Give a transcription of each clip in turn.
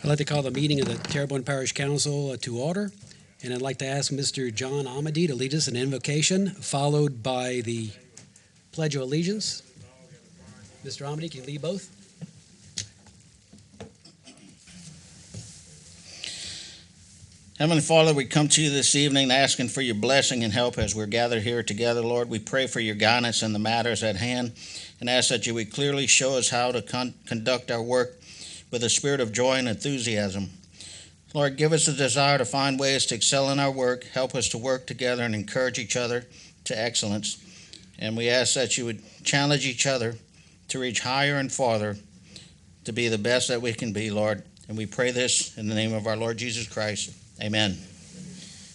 I'd like to call the meeting of the Terrebonne Parish Council to order, and I'd like to ask Mr. John Amity to lead us in invocation, followed by the Pledge of Allegiance. Mr. Amity, can you lead both? Heavenly Father, we come to you this evening asking for your blessing and help as we're gathered here together, Lord. We pray for your guidance in the matters at hand and ask that you would clearly show us how to conduct our work with a spirit of joy and enthusiasm. Lord, give us a desire to find ways to excel in our work, help us to work together and encourage each other to excellence. And we ask that you would challenge each other to reach higher and farther to be the best that we can be, Lord. And we pray this in the name of our Lord Jesus Christ. Amen.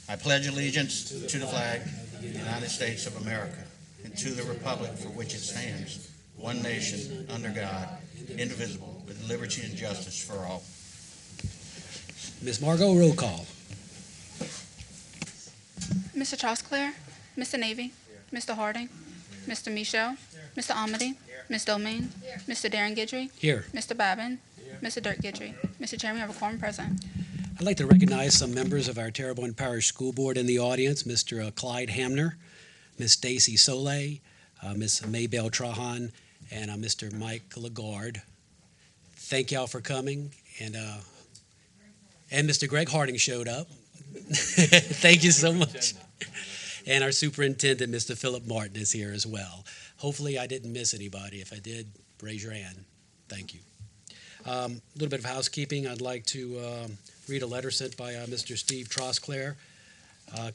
I pledge allegiance to the flag of the United States of America and to the republic for which it stands, one nation, under God, indivisible, with liberty and justice for all. Ms. Margot, roll call. Mr. Trosclair, Mr. Navy, Mr. Harding, Mr. Michaud, Mr. Amity, Ms. Domain, Mr. Darren Guidry, Here. Mr. Babin, Mr. Dirk Guidry. Mr. Chairman, we have a quorum present. I'd like to recognize some members of our Terrebonne Parish School Board in the audience, Mr. Clyde Hamner, Ms. Stacy Soleil, Ms. Maybelle Trahan, and Mr. Mike Lagarde. Thank y'all for coming, and Mr. Greg Harding showed up. Thank you so much. And our superintendent, Mr. Philip Martin, is here as well. Hopefully I didn't miss anybody. If I did, raise your hand. Thank you. A little bit of housekeeping. I'd like to read a letter sent by Mr. Steve Trosclair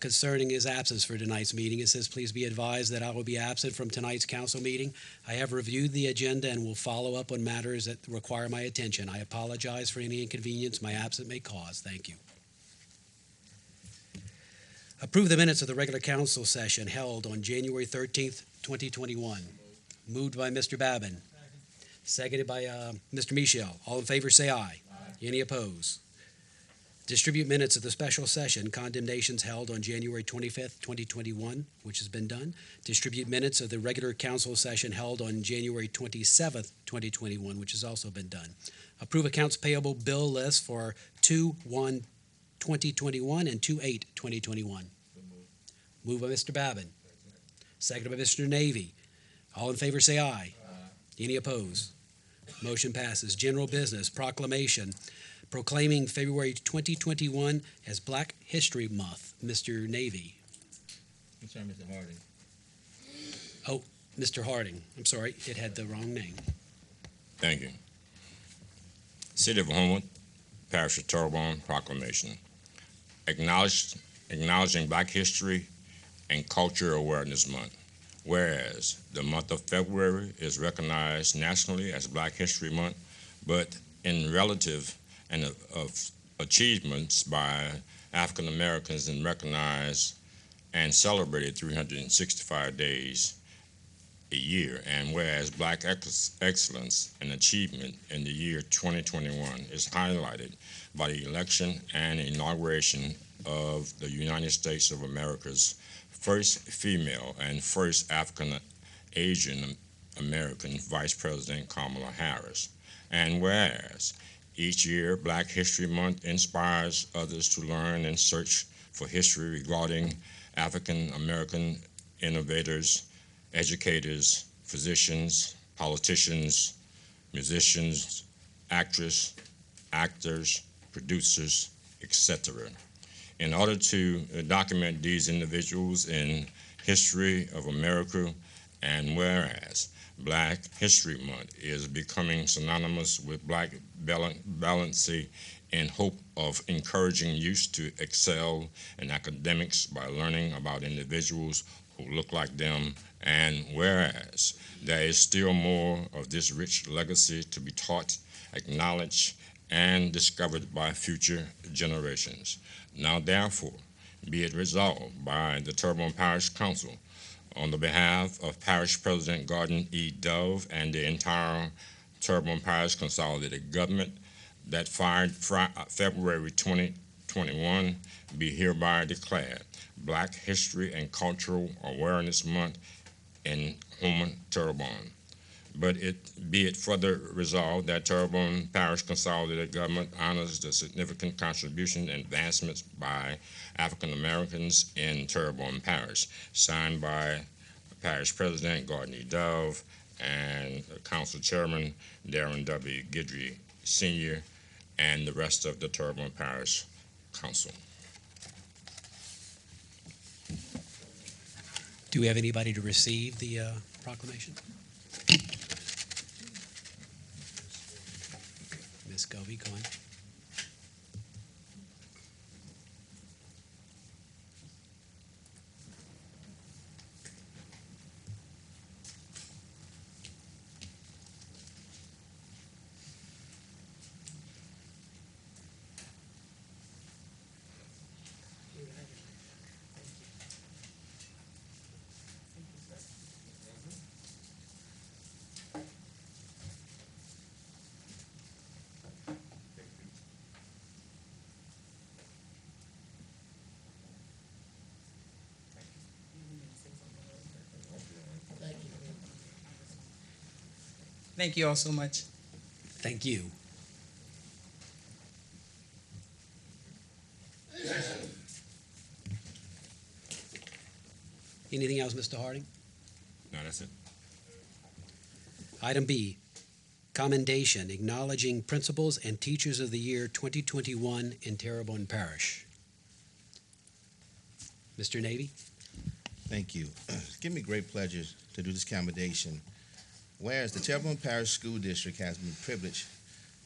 concerning his absence for tonight's meeting. It says, please be advised that I will be absent from tonight's council meeting. I have reviewed the agenda and will follow up on matters that require my attention. I apologize for any inconvenience my absence may cause. Thank you. Approve the minutes of the regular council session held on January 13th, 2021. Moved by Mr. Babin. Seconded by Mr. Michel. All in favor say aye. Any opposed? Distribute minutes of the special session, condemnations held on January 25th, 2021, which has been done. Distribute minutes of the regular council session held on January 27th, 2021, which has also been done. Approve accounts payable bill list for 2/1/2021 and 2/8/2021. Moved by Mr. Babin. Seconded by Mr. Navy. All in favor say aye. Any opposed? Motion passes. General business, proclamation, proclaiming February 2021 as Black History Month. Mr. Navy. I'm sorry, Mr. Harding. Oh, Mr. Harding. I'm sorry, it had the wrong name. Thank you. City of Homewood, Parish of Terrebonne, proclamation. Acknowledging Black History and Culture Awareness Month. Whereas the month of February is recognized nationally as Black History Month, but in relative and of achievements by African Americans and recognized and celebrated 365 days a year. And whereas Black excellence and achievement in the year 2021 is highlighted by the election and inauguration of the United States of America's first female and first African Asian American Vice President Kamala Harris. And whereas each year Black History Month inspires others to learn and search for history regarding African American innovators, educators, physicians, politicians, musicians, actors, producers, etc. In order to document these individuals in history of America, and whereas Black History Month is becoming synonymous with Black valency in hope of encouraging youth to excel in academics by learning about individuals who look like them, and whereas there is still more of this rich legacy to be taught, acknowledged, and discovered by future generations. Now therefore, be it resolved by the Terrebonne Parish Council on the behalf of Parish President Gordon E. Dove and the entire Terrebonne Parish Consolidated Government that February 2021 be hereby declared Black History and Cultural Awareness Month in Houma, Terrebonne. But it be it further resolved that Terrebonne Parish Consolidated Government honors the significant contribution and advancements by African Americans in Terrebonne Parish, signed by Parish President Gordon E. Dove and Council Chairman Darren W. Guidry Sr. and the rest of the Terrebonne Parish Council. Do we have anybody to receive the proclamation? Ms. Govey, go on. Thank you all so much. Thank you. Anything else, Mr. Harding? No, that's it. Item B, commendation acknowledging principals and teachers of the year 2021 in Terrebonne Parish. Mr. Navy? Thank you. It's given me great pleasure to do this commendation. Whereas the Terrebonne Parish School District has been privileged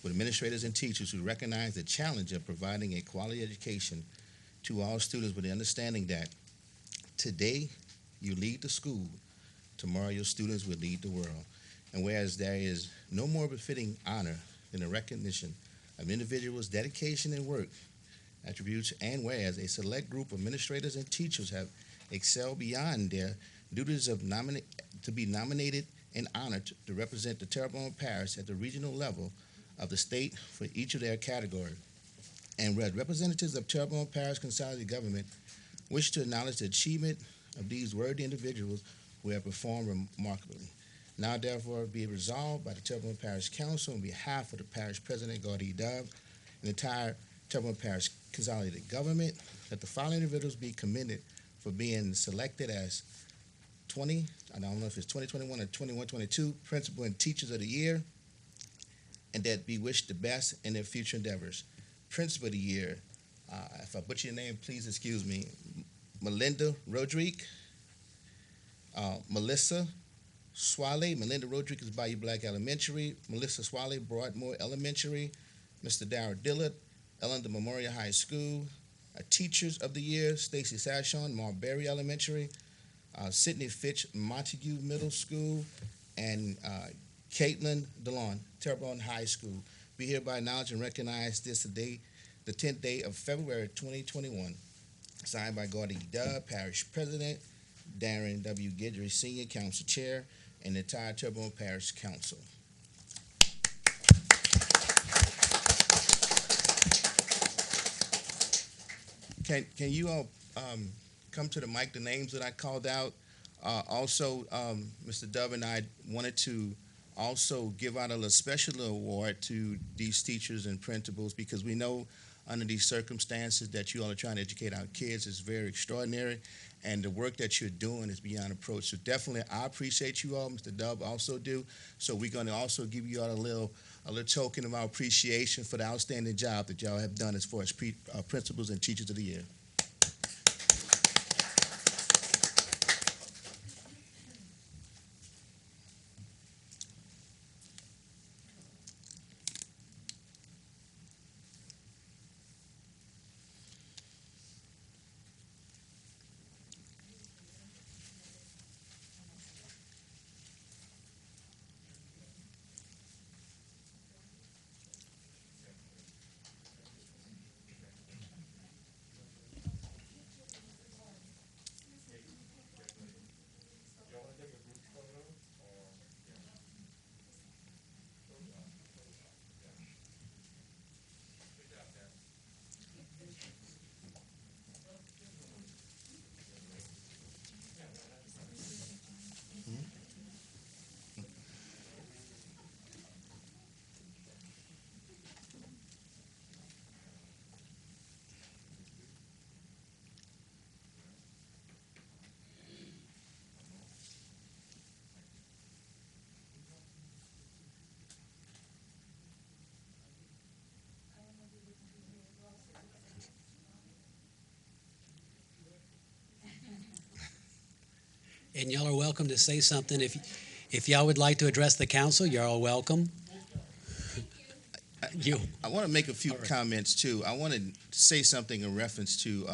with administrators and teachers who recognize the challenge of providing a quality education to all students with the understanding that today you lead the school, tomorrow your students will lead the world. And whereas there is no more befitting honor than the recognition of individuals' dedication and work attributes, and whereas a select group of administrators and teachers have excelled beyond their duties of to be nominated and honored to represent the Terrebonne Parish at the regional level of the state for each of their categories. And whereas representatives of Terrebonne Parish Consolidated Government wish to acknowledge the achievement of these worthy individuals who have performed remarkably. Now therefore be it resolved by the Terrebonne Parish Council on behalf of the Parish President Gordon E. Dove and the entire Terrebonne Parish Consolidated Government that the following individuals be commended for being selected as I don't know if it's 2021 or 21-22 Principal and Teachers of the Year, and that be wished the best in their future endeavors. Principal of the Year, if I butcher your name, please excuse me, Melinda Rodrigue, Melissa Swale. Melinda Rodrigue is Bayou Black Elementary. Melissa Swale, Broadmoor Elementary. Mr. Darrell Dillard, Ellender Memorial High School. Teachers of the Year, Stacy Sashon, Marbury Elementary. Sidney Fitch, Montague Middle School, and Caitlin DeLon, Terrebonne High School. Be hereby acknowledged and recognize this today, the 10th day of February 2021. Signed by Gordon E. Dove, Parish President, Darren W. Guidry, Senior Council Chair, and the entire Terrebonne Parish Council. Can you all come to the mic, the names that I called out? Also, Mr. Dove and I wanted to also give out a special award to these teachers and principals, because we know under these circumstances that you all are trying to educate our kids is very extraordinary, and the work that you're doing is beyond approach. So definitely, I appreciate you all. Mr. Dove also do. So we're going to also give you all a little token of our appreciation for the outstanding job that y'all have done as far as principals and teachers of the year. And y'all are welcome to say something. If y'all would like to address the council, you're all welcome. You. I want to make a few All right. comments too. I want to say something in reference to,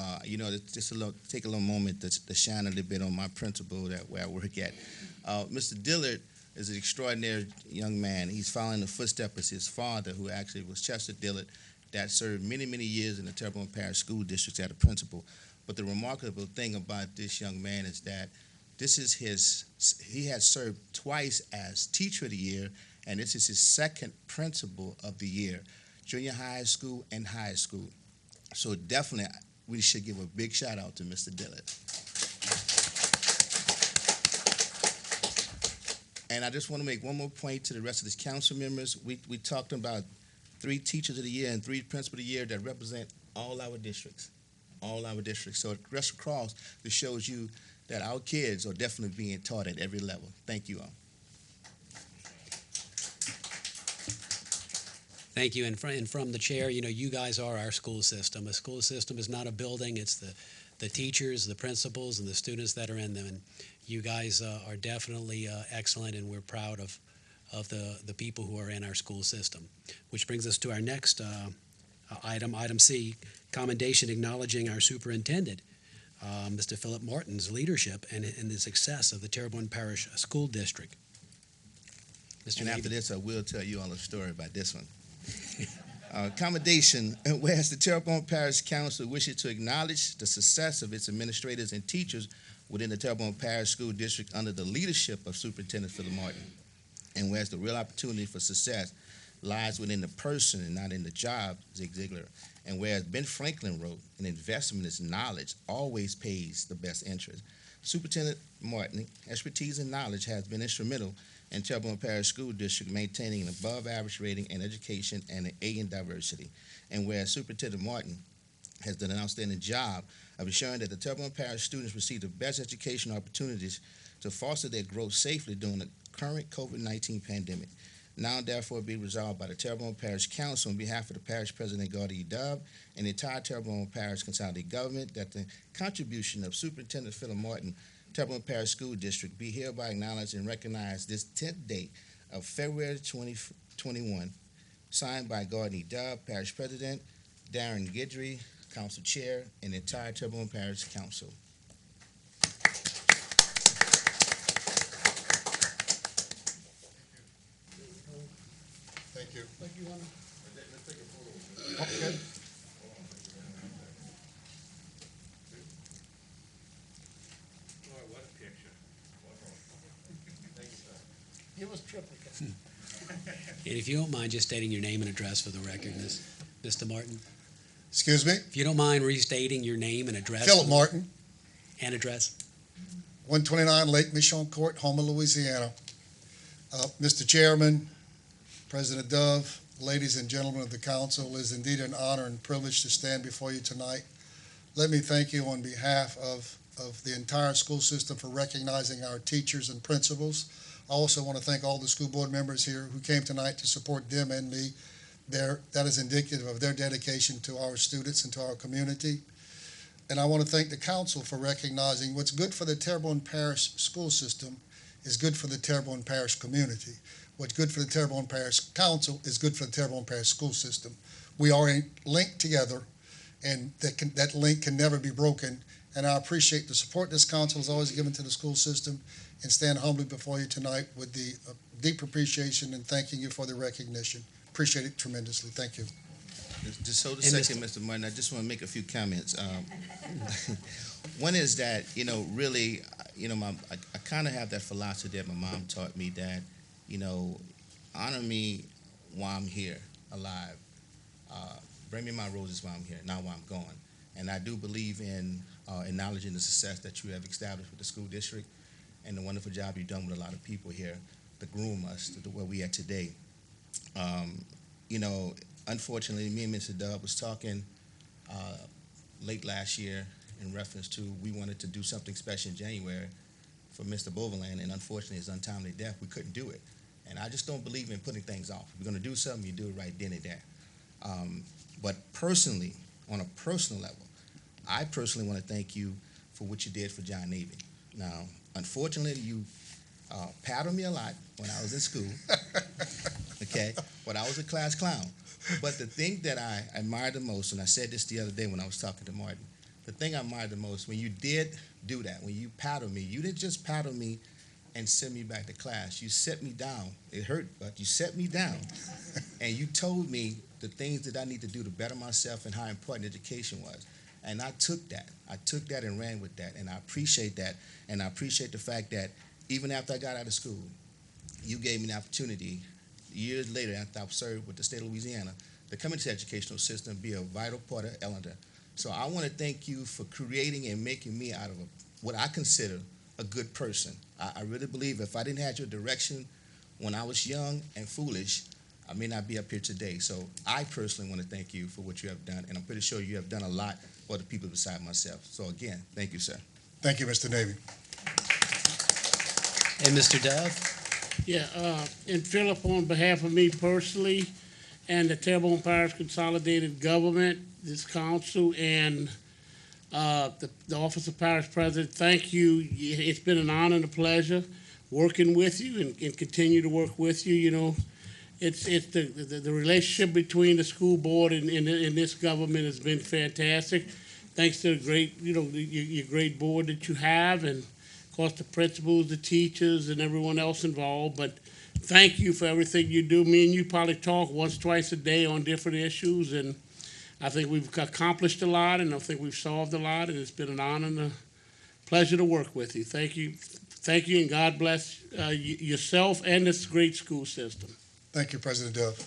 just take a little moment to shine a little bit on my principal where I work at. Mr. Dillard is an extraordinary young man. He's following the footsteps of his father, who actually was Chester Dillard, that served many, many years in the Terrebonne Parish School District as a principal. But the remarkable thing about this young man is that he has served twice as Teacher of the Year, and this is his second Principal of the Year, junior high school and high school. So definitely, we should give a big shout out to Mr. Dillard. And I just want to make one more point to the rest of the council members. We talked about 3 Teachers of the Year and 3 Principal of the Year that represent all our districts. So it rests across, this shows you that our kids are definitely being taught at every level. Thank you all. Thank you. And from the chair, you guys are our school system. A school system is not a building. It's the teachers, the principals, and the students that are in them. And you guys are definitely excellent, and we're proud of the people who are in our school system. Which brings us to our next item C, commendation acknowledging our superintendent, Mr. Philip Martin's leadership and the success of the Terrebonne Parish School District. Mr. And after Navy. this, I will tell you all a story about this one. Commendation, whereas the Terrebonne Parish Council wishes to acknowledge the success of its administrators and teachers within the Terrebonne Parish School District under the leadership of Superintendent Philip Martin. And whereas the real opportunity for success lies within the person and not in the job, Zig Ziglar. And whereas Ben Franklin wrote, an investment in knowledge always pays the best interest. Superintendent Martin, expertise and knowledge has been instrumental in Terrebonne Parish School District maintaining an above-average rating in education and an A in diversity. And whereas Superintendent Martin has done an outstanding job of ensuring that the Terrebonne Parish students receive the best educational opportunities to foster their growth safely during the current COVID-19 pandemic. Now, therefore, be resolved by the Terrebonne Parish Council on behalf of the Parish President, Gaudy Dub, and the entire Terrebonne Parish Consolidated Government that the contribution of Superintendent Philip Martin, Terrebonne Parish School District, be hereby acknowledged and recognized this 10th date of February 2021, signed by Gaudy Dub, Parish President, Darren Guidry, Council Chair, and the entire Terrebonne Parish Council. Thank you. Thank you, Hunter. Okay. Give us triplicate. And if you don't mind just stating your name and address for the record, Mr. Martin. Excuse me? If you don't mind restating your name and address. Philip Martin, And address. 129 Lake Michon Court, Houma, Louisiana. Mr. Chairman, President Dove, ladies and gentlemen of the council, it is indeed an honor and privilege to stand before you tonight. Let me thank you on behalf of the entire school system for recognizing our teachers and principals. I also want to thank all the school board members here who came tonight to support them and me. That is indicative of their dedication to our students and to our community. And I want to thank the council for recognizing what's good for the Terrebonne Parish school system is good for the Terrebonne Parish community. What's good for the Terrebonne Parish Council is good for the Terrebonne Parish school system. We are linked together, and that link can never be broken. And I appreciate the support this council has always given to the school system, and stand humbly before you tonight with the deep appreciation and thanking you for the recognition. Appreciate it tremendously. Thank you. Just hold a And second, Mr. Martin. I just want to make a few comments. One is that, really, I kind of have that philosophy that my mom taught me that, honor me while I'm here, alive. Bring me my roses while I'm here, not while I'm gone. And I do believe in acknowledging the success that you have established with the school district and the wonderful job you've done with a lot of people here to groom us to where we are today. Unfortunately, me and Mr. Dub was talking late last year in reference to we wanted to do something special in January for Mr. Boverland, and unfortunately his untimely death, we couldn't do it. And I just don't believe in putting things off. If you're going to do something, you do it right then and there. But personally, on a personal level, I personally want to thank you for what you did for John Navy. Now, Unfortunately, you paddled me a lot when I was in school, okay? But I was a class clown. But the thing that I admired the most, and I said this the other day when I was talking to Martin, the thing I admired the most, when you did do that, when you paddled me, you didn't just paddle me and send me back to class. You set me down. It hurt, but you set me down. And you told me the things that I need to do to better myself and how important education was. And I took that. I took that and ran with that. And I appreciate that. And I appreciate the fact that even after I got out of school, you gave me the opportunity, years later after I've served with the state of Louisiana, to come into the educational system and be a vital part of Ellender. So I want to thank you for creating and making me out of what I consider a good person. I really believe if I didn't have your direction when I was young and foolish, I may not be up here today. So I personally want to thank you for what you have done, and I'm pretty sure you have done a lot for the people beside myself. So again, thank you, sir. Thank you, Mr. Navy. And Mr. Dove? Yeah, and Philip, on behalf of me personally and the Terrebonne Parish Consolidated Government, this council, and the Office of Parish President, thank you. It's been an honor and a pleasure working with you and continue to work with you. You know, it's the relationship between the school board and this government has been fantastic. Thanks to the great, your great board that you have, and of course the principals, the teachers, and everyone else involved. But thank you for everything you do. Me and you probably talk once, twice a day on different issues, and I think we've accomplished a lot, and I think we've solved a lot, and it's been an honor and a pleasure to work with you. Thank you, and God bless yourself and this great school system. Thank you, President Dove.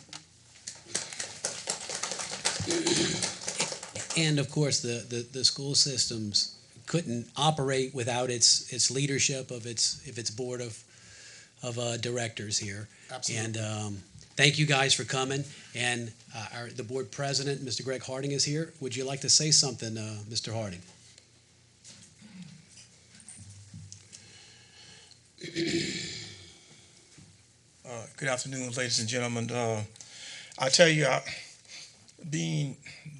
And of course, the school systems couldn't operate without its leadership of its board of directors here. Absolutely. And thank you guys for coming. And the board president, Mr. Greg Harding, is here. Would you like to say something, Mr. Harding? Good afternoon, ladies and gentlemen. I tell you, being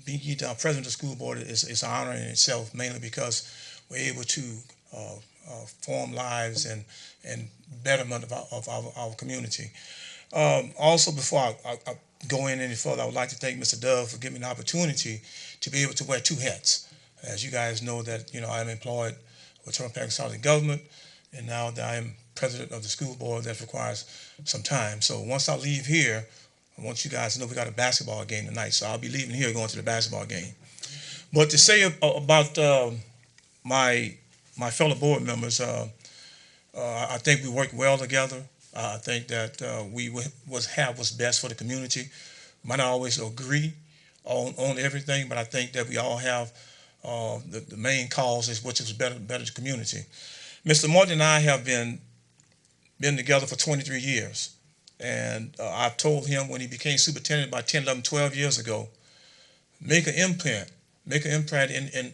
president of the school board is an honor in itself, mainly because we're able to form lives and betterment of our community. Also, before I go in any further, I would like to thank Mr. Dove for giving me the opportunity to be able to wear two hats. As you guys know, that I am employed with Terrebonne Parish Consolidated Government, and now that I am president of the school board, that requires some time. So once I leave here, I want you guys to know we got a basketball game tonight, so I'll be leaving here going to the basketball game. But to say about my fellow board members, I think we work well together. I think that we have what's best for the community. Might not always agree on everything, but I think that we all have the main cause is which is better the community. Mr. Martin and I have been together for 23 years. And I've told him when he became superintendent about 10, 11, 12 years ago, make an imprint in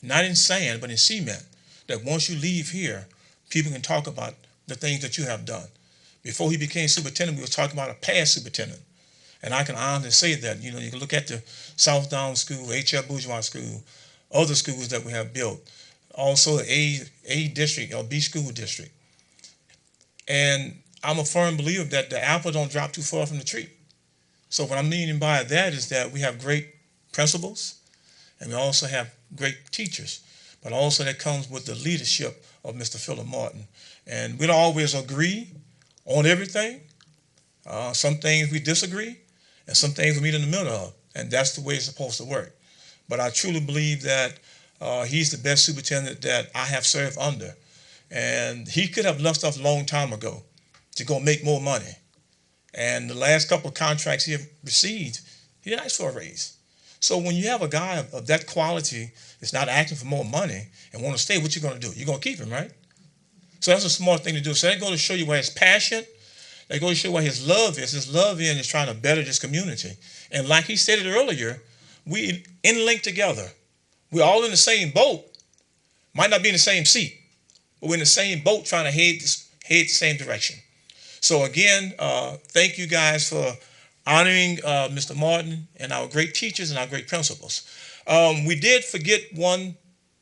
not in sand, but in cement, that once you leave here, people can talk about the things that you have done. Before he became superintendent, we were talking about a past superintendent. And I can honestly say that, you can look at the South Down School, H.L. Bourgeois School, other schools that we have built, also A district or B school district. And I'm a firm believer that the apple don't drop too far from the tree. So what I'm meaning by that is that we have great principals and we also have great teachers, but also that comes with the leadership of Mr. Philip Martin. And we don't always agree on everything. Some things we disagree and some things we meet in the middle of, and that's the way it's supposed to work. But I truly believe that he's the best superintendent that I have served under. And he could have left us a long time ago to go make more money. And the last couple of contracts he received, he didn't ask for a raise. So when you have a guy of that quality that's not asking for more money and want to stay, what you going to do? You're going to keep him, right? So that's a smart thing to do. So that goes to show you where his passion, that goes to show where his love is. His love is trying to better this community. And like he said it earlier, we in link together. We're all in the same boat. Might not be in the same seat, but we're in the same boat trying to head the same direction. So again, thank you guys for honoring Mr. Martin and our great teachers and our great principals. We did forget one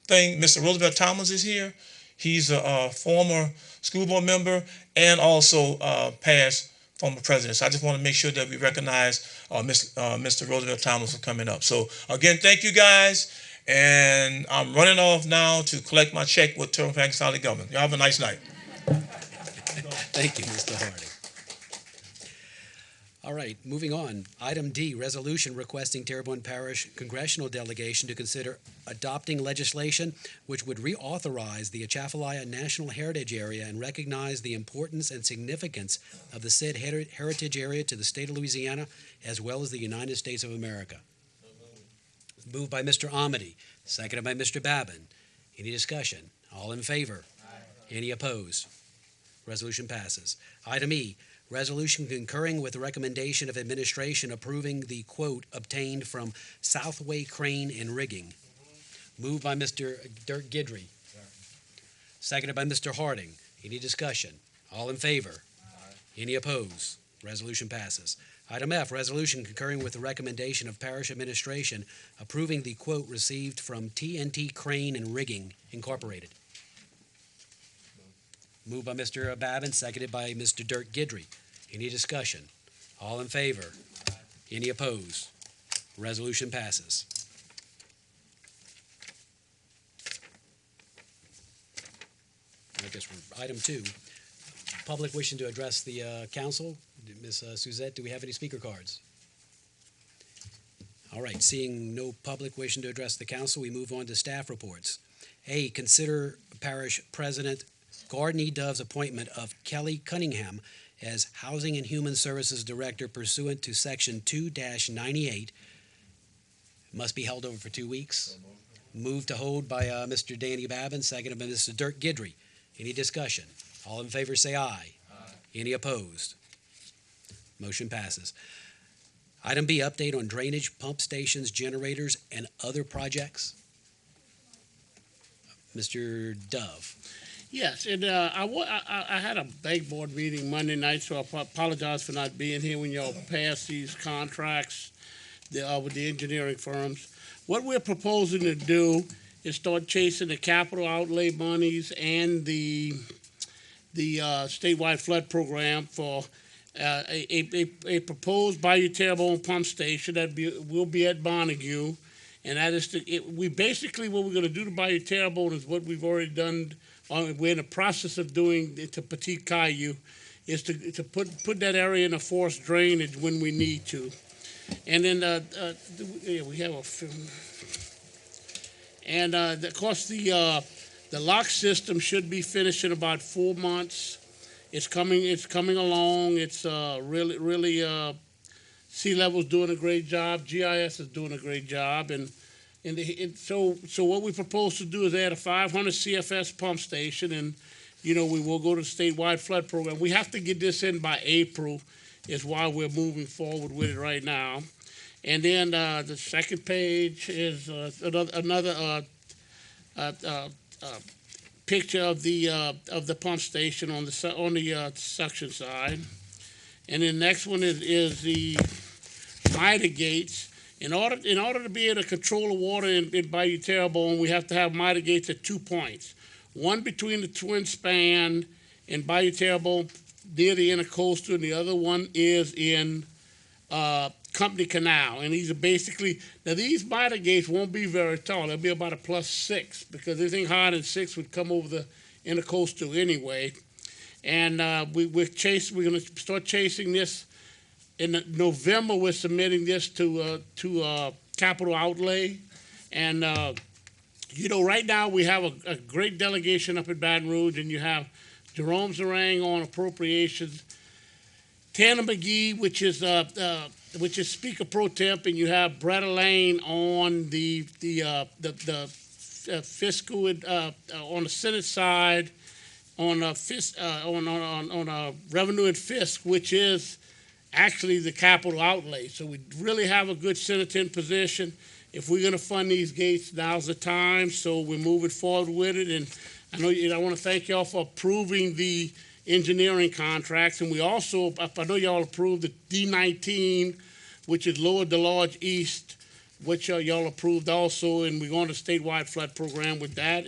thing. Mr. Roosevelt Thomas is here. He's a former school board member and also past former president. So I just want to make sure that we recognize Mr. Roosevelt Thomas for coming up. So again, thank you guys. And I'm running off now to collect my check with Terrebonne Parish County Government. Y'all have a nice night. Thank you, Mr. Harding. All right, moving on. Item D, resolution requesting Terrebonne Parish congressional delegation to consider adopting legislation which would reauthorize the Atchafalaya National Heritage Area and recognize the importance and significance of the said heritage area to the state of Louisiana as well as the United States of America. Moved by Mr. Amity, seconded by Mr. Babin. Any discussion? All in favor? Any opposed? Resolution passes. Item E, resolution concurring with the recommendation of administration approving the quote obtained from Southway Crane and Rigging. Moved by Mr. Dirk Gidry. Seconded by Mr. Harding. Any discussion? All in favor? Any opposed? Resolution passes. Item F, resolution concurring with the recommendation of parish administration approving the quote received from TNT Crane and Rigging, Incorporated. Moved by Mr. Babin, seconded by Mr. Dirk Gidry. Any discussion? All in favor? Any opposed? Resolution passes. I guess we're item 2. Public wishing to address the council. Ms. Suzette, do we have any speaker cards? All right, seeing no public wishing to address the council, we move on to staff reports. A, consider Parish President Gardney Dove's appointment of Kelly Cunningham as Housing and Human Services Director pursuant to Section 2-98. Must be held over for 2 weeks. Moved to hold by Mr. Danny Babin, seconded by Mr. Dirk Gidry. Any discussion? All in favor say aye. Any opposed? Motion passes. Item B, update on drainage, pump stations, generators, and other projects. Mr. Dove. Yes, and I had a bank board meeting Monday night, so I apologize for not being here when y'all passed these contracts with the engineering firms. What we're proposing to do is start chasing the capital outlay monies and the statewide flood program for a proposed Bayou Terrebonne pump station that will be at Montague, and that is we basically what we're going to do to Bayou Terrebonne is what we've already done. We're in the process of doing to Petit Caillou, is to put that area in a forced drainage when we need to, and then we have a film, and of course the lock system should be finished in about 4 months. It's coming along. It's really Sea Level's doing a great job. GIS is doing a great job, so what we propose to do is add a 500 CFS pump station, and we will go to the statewide flood program. We have to get this in by April, is why we're moving forward with it right now. And then the second page is another picture of the pump station on the suction side. And then the next one is the miter gates. In order to be able to control the water in Bayou Terrebonne, we have to have miter gates at 2 points. One between the twin span in Bayou Terrebonne near the intercoastal, and the other one is in Company Canal. And these are basically, now these miter gates won't be very tall. They'll be about a +6, because anything higher than 6 would come over the intercoastal anyway. And we're going to start chasing this. In November, we're submitting this to capital outlay. And, right now we have a great delegation up at Baton Rouge, and you have Jerome Zarang on appropriations, Tanner McGee, which is Speaker Pro Temp, and you have Brett Elaine on the fiscal on the Senate side, on revenue and fisc, which is actually the capital outlay. So we really have a good Senate in position. If we're going to fund these gates, now's the time. So we're moving forward with it. And I want to thank y'all for approving the engineering contracts. And we also, I know y'all approved the D19, which is Lower DeLarge East, which y'all approved also. And we're going to statewide flood program with that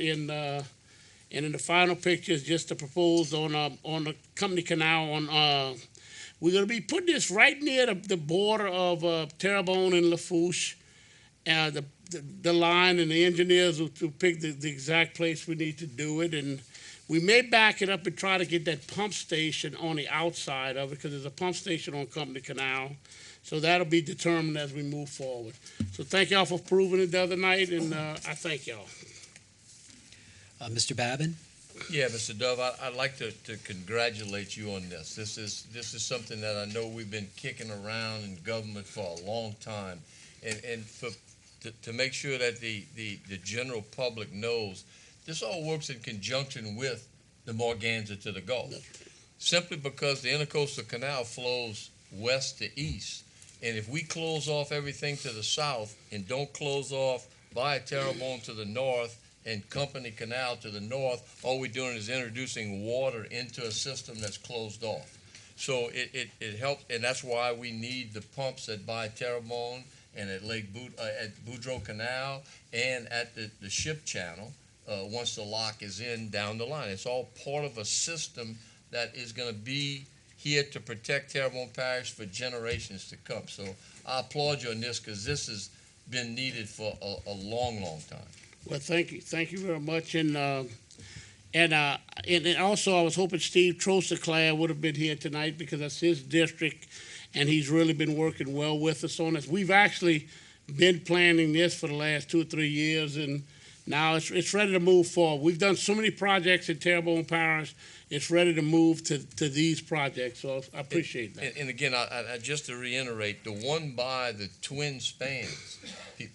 And in the final picture is just the proposed on the company canal we're going to be putting this right near the border of Terrebonne and Lafourche. The line and the engineers will pick the exact place we need to do it. And we may back it up and try to get that pump station on the outside of it, because there's a pump station on Company Canal. So that'll be determined as we move forward. So thank y'all for approving it the other night, and I thank y'all. Mr. Babin? Yeah, Mr. Dove, I'd like to congratulate you on this. This is something that I know we've been kicking around in government for a long time, and to make sure that the general public knows, this all works in conjunction with the Morganza to the Gulf. Simply because the Intercoastal Canal flows west to east, and if we close off everything to the south and don't close off via Terrebonne to the north and Company Canal to the north, all we're doing is introducing water into a system that's closed off. So it helps, and that's why we need the pumps at by Terrebonne and at at Boudreaux Canal and at the ship channel once the lock is in down the line. It's all part of a system that is going to be here to protect Terrebonne Parish for generations to come. So I applaud you on this, because this has been needed for a long, long time. Well, thank you very much, and also I was hoping Steve Trostaclair would have been here tonight, because that's his district, and he's really been working well with us on this. We've actually been planning this for the last 2 or 3 years, and now it's ready to move forward. We've done so many projects in Terrebonne Parish. It's ready to move to these projects, so I appreciate that. And again, I just to reiterate, the one by the twin spans,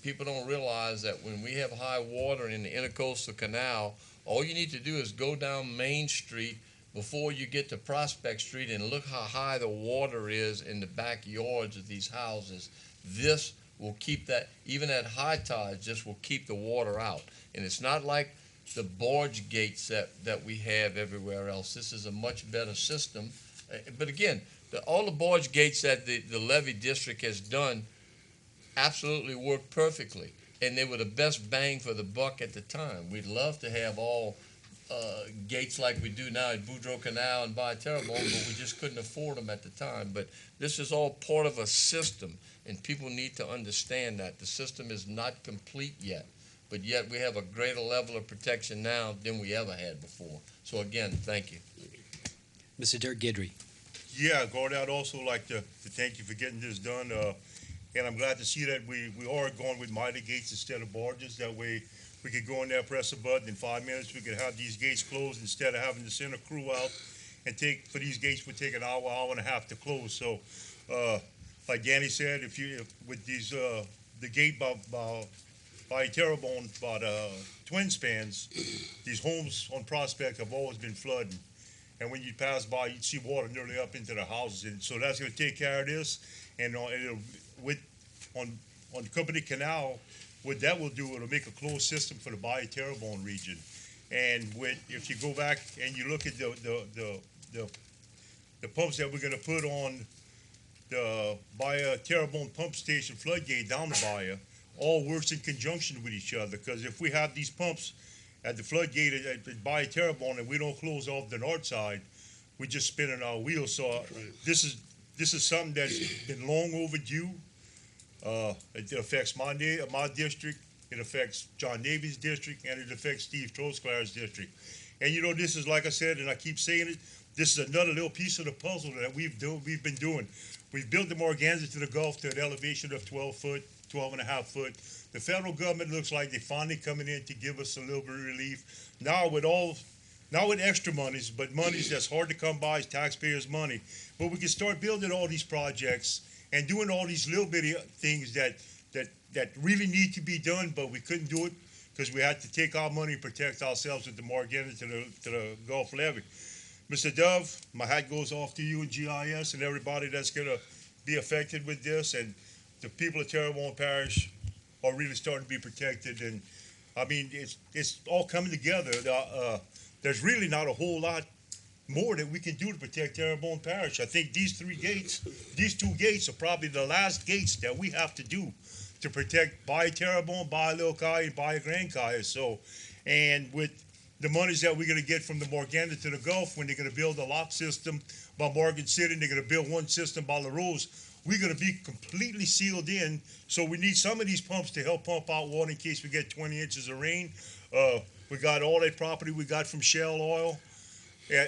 people don't realize that when we have high water in the Intercoastal Canal, all you need to do is go down Main Street before you get to Prospect Street and look how high the water is in the backyards of these houses. This will keep that, even at high tides, this will keep the water out. And it's not like the barge gates that we have everywhere else. This is a much better system. But again, all the barge gates that the levee district has done absolutely work perfectly, and they were the best bang for the buck at the time. We'd love to have all gates like we do now at Boudreaux Canal and by Terrebonne, but we just couldn't afford them at the time. But this is all part of a system, and people need to understand that the system is not complete yet, but yet we have a greater level of protection now than we ever had before. So again, thank you. Mr. Dirk Guidry? Yeah, Gord, I'd also like to thank you for getting this done. And I'm glad to see that we are going with mitre gates instead of barges. That way we could go in there, press a button, in 5 minutes we could have these gates closed instead of having to send a crew out and for these gates would take an hour, hour and a half to close. So like Danny said, with these the gate by Terrebonne, by the twin spans, these homes on Prospect have always been flooding. And when you pass by, you'd see water nearly up into the houses. And so that's going to take care of this. And on Company Canal, what that will do, it'll make a closed system for the Bayou Terrebonne region. And if you go back and you look at the pumps that we're going to put on the Bayou Terrebonne pump station floodgate down the bayou, all works in conjunction with each other. Because if we have these pumps at the floodgate at Bayou Terrebonne and we don't close off the north side, we're just spinning our wheels. So this is something that's been long overdue. It affects my district, it affects John Davies' district, and it affects Steve Trostaclair's district. And this is, like I said, and I keep saying it, this is another little piece of the puzzle that we've been doing. We've built the Morganza to the Gulf to an elevation of 12 and a half foot. The federal government looks like they're finally coming in to give us a little bit of relief. Now with extra monies, but monies that's hard to come by, is taxpayers' money. But we can start building all these projects and doing all these little bitty things that really need to be done, but we couldn't do it because we had to take our money and protect ourselves with the Morganza to the Gulf levee. Mr. Dove, my hat goes off to you and GIS and everybody that's going to be affected with this. And the people of Terrebonne Parish are really starting to be protected. And I mean, it's all coming together. There's really not a whole lot more that we can do to protect Terrebonne Parish. I think these two gates are probably the last gates that we have to do to protect Bayou Terrebonne, Bayou Little Cayuse, and Bayou Grand Cayuse. So, and with the monies that we're gonna get from the Morgana to the Gulf, when they're gonna build a lock system by Morgan City, and they're gonna build one system by La Rose, we're gonna be completely sealed in. So we need some of these pumps to help pump out water in case we get 20 inches of rain. We got all that property we got from Shell Oil.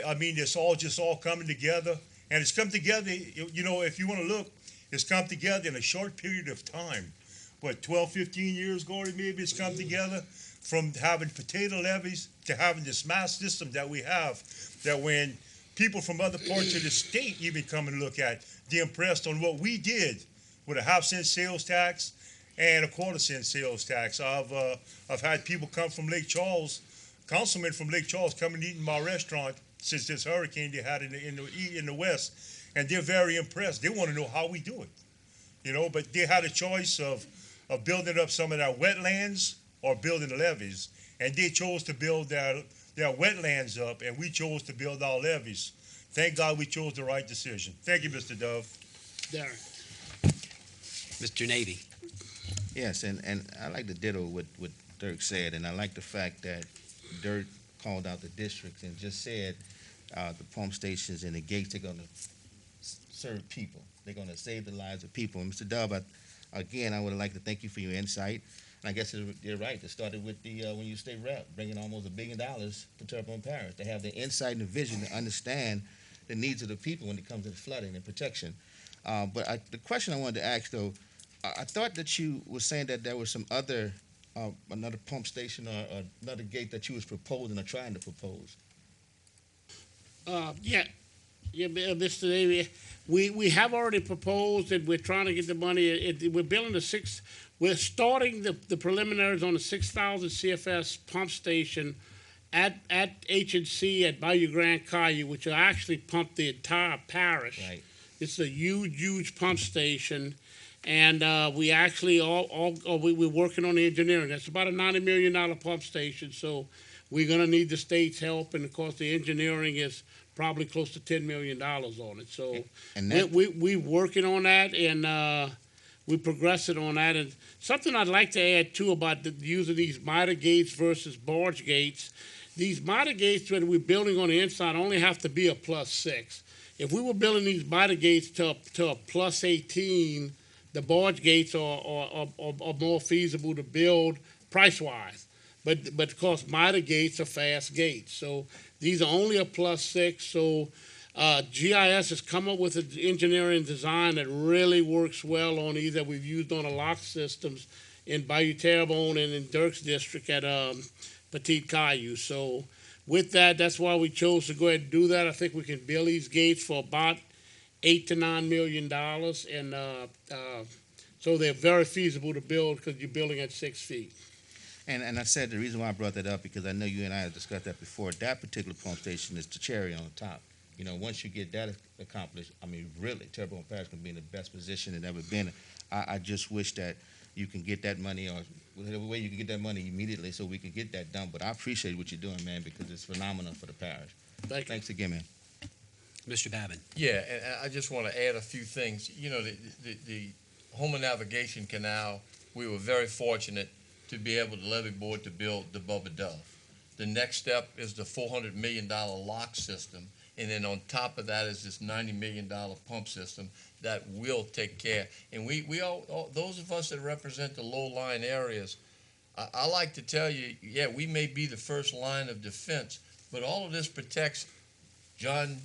I mean, it's all just all coming together, and it's come together. You know, if you want to look, it's come together in a short period of time. What, 12, 15 years, Gordon, maybe it's come together from having potato levees to having this mass system that we have, that when people from other parts of the state even come and look at, they're impressed on what we did with a 0.5-cent sales tax and a 1/4-cent sales tax. I've had people come from Lake Charles, councilmen from Lake Charles, come and eat in my restaurant since this hurricane they had in the west, and they're very impressed. They want to know how we do it, you know. But they had a choice of building up some of their wetlands or building the levees, and they chose to build their wetlands up, and we chose to build our levees. Thank God we chose the right decision. Thank you, Mr. Dove. Derek. Mr. Navy. Yes, and I like to ditto what Dirk said, and I like the fact that Dirk called out the districts and just said the pump stations and the gates are going to serve people. They're going to save the lives of people. And Mr. Dove, again, I would like to thank you for your insight. And I guess you're right. It started with the when you stay rep, bringing almost $1 billion to Terrebonne Parish. They have the insight and the vision to understand the needs of the people when it comes to the flooding and protection. But the question I wanted to ask, though, I thought that you were saying that there was some other, another pump station or another gate that you was proposing or trying to propose. Yeah, Mr. Navy, we have already proposed that we're trying to get the money. We're building we're starting the preliminaries on the 6,000 CFS pump station at H&C at Bayou Grand Caillou, which will actually pump the entire parish. Right. It's a huge pump station. And we actually we're working on the engineering. That's about a $90 million pump station. So we're going to need the state's help. And of course, the engineering is probably close to $10 million on it. So we're working on that, and we're progressing on that. And something I'd like to add too about using these miter gates versus barge gates. These miter gates that we're building on the inside only have to be a +6. If we were building these miter gates to a +18, the barge gates are more feasible to build price-wise. But of course, miter gates are fast gates. So these are only a +6. So GIS has come up with an engineering design that really works well on these that we've used on the lock systems in Bayou Terrebonne and in Dirk's district at Petite Caillou. So with that, that's why we chose to go ahead and do that. I think we can build these gates for about $8 to $9 million, and so they're very feasible to build because you're building at 6 feet. And I said the reason why I brought that up because I know you and I have discussed that before. That particular pump station is the cherry on the top. You know, once you get that accomplished, I mean, really, Terrebonne Parish can be in the best position it's ever been. I just wish that you can get that money, or whatever way you can get that money immediately, so we can get that done. But I appreciate what you're doing, man, because it's phenomenal for the parish. Thanks again, man. Mr. Babin. Yeah, and I just want to add a few things. You know, the Homer Navigation Canal, we were very fortunate to be able to levy board to build the Bubba Dove. The next step is the $400 million lock system, and then on top of that is this $90 million pump system that will take care. And we all those of us that represent the low-lying areas, I like to tell you, yeah, we may be the first line of defense, but all of this protects John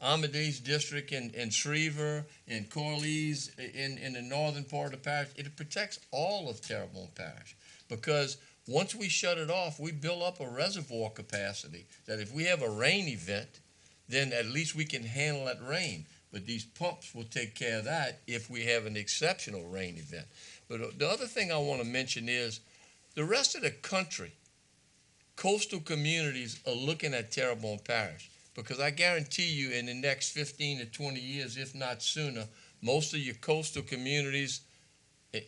Amadee's district in Shreveport, in Corliss, in the northern part of the parish. It protects all of Terrebonne Parish, because once we shut it off, we build up a reservoir capacity that if we have a rain event, then at least we can handle that rain. But these pumps will take care of that if we have an exceptional rain event. But the other thing I want to mention is the rest of the country, coastal communities are looking at Terrebonne Parish, because I guarantee you in the next 15 to 20 years, if not sooner, most of your coastal communities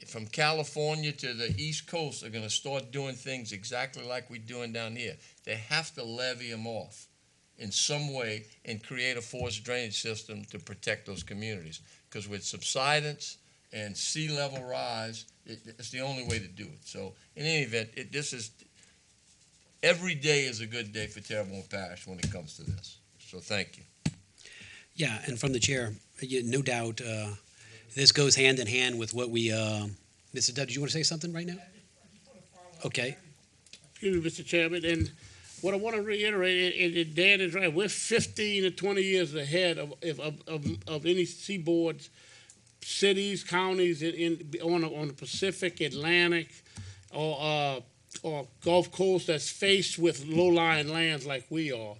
from California to the East Coast are going to start doing things exactly like we're doing down here. They have to levy them off in some way and create a forced drainage system to protect those communities. Because with subsidence and sea level rise, it's the only way to do it. So in any event, every day is a good day for Terrebonne Parish when it comes to this. So thank you. Yeah, and from the chair, no doubt, this goes hand in hand with what we, Mr. Dudley, do you want to say something right now? Okay. Excuse me, Mr. Chairman, and what I want to reiterate, and Dan is right, we're 15 to 20 years ahead of any seaboard cities, counties on the Pacific, Atlantic, or Gulf Coast that's faced with low-lying lands like we are.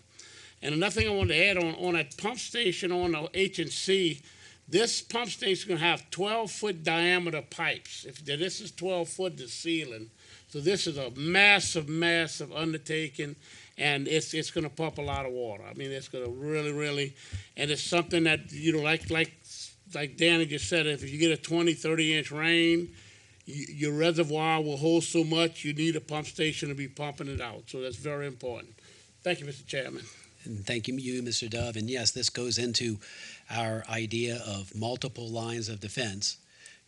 And another thing I wanted to add on that pump station on the H&C, this pump station is going to have 12-foot diameter pipes. If this is 12 foot, the ceiling. So this is a massive, massive undertaking, and it's going to pump a lot of water. I mean, it's going to really, and it's something that, like Danny just said, if you get a 20, 30-inch rain, your reservoir will hold so much, you need a pump station to be pumping it out. So that's very important. Thank you, Mr. Chairman. And thank you, Mr. Dove. And yes, this goes into our idea of multiple lines of defense.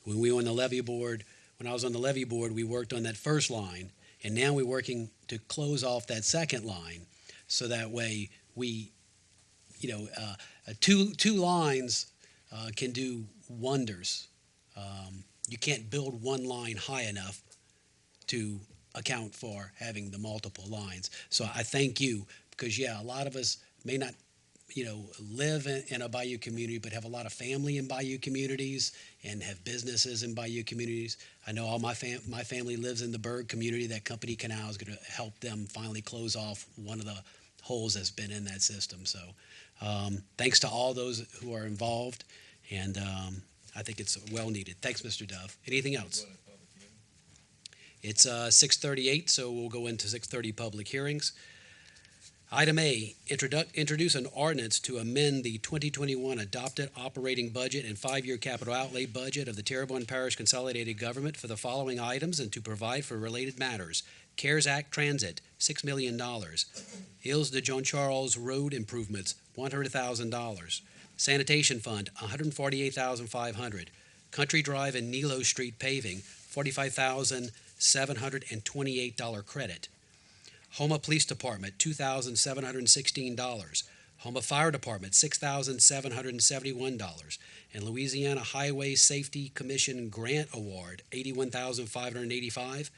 When we were on the levee board, when I was on the levee board, we worked on that first line, and now we're working to close off that second line, so that way we, two lines can do wonders. You can't build one line high enough to account for having the multiple lines. So I thank you, because a lot of us may not live in a bayou community, but have a lot of family in bayou communities and have businesses in bayou communities. I know all my family lives in the Berg community. That Company Canal is going to help them finally close off one of the holes that's been in that system. So thanks to all those who are involved, and I think it's well needed. Thanks, Mr. Dove. Anything else? It's 6:38, so we'll go into 6:30 public hearings. Item A, introduce an ordinance to amend the 2021 adopted operating budget and 5-year capital outlay budget of the Terrebonne Parish Consolidated Government for the following items and to provide for related matters. CARES Act Transit, $6 million. Îles de Jean Charles Road Improvements, $100,000. Sanitation Fund, $148,500. Country Drive and Nilo Street Paving, $45,728 credit. Homa Police Department, $2,716. Homa Fire Department, $6,771. And Louisiana Highway Safety Commission Grant Award, $81,585.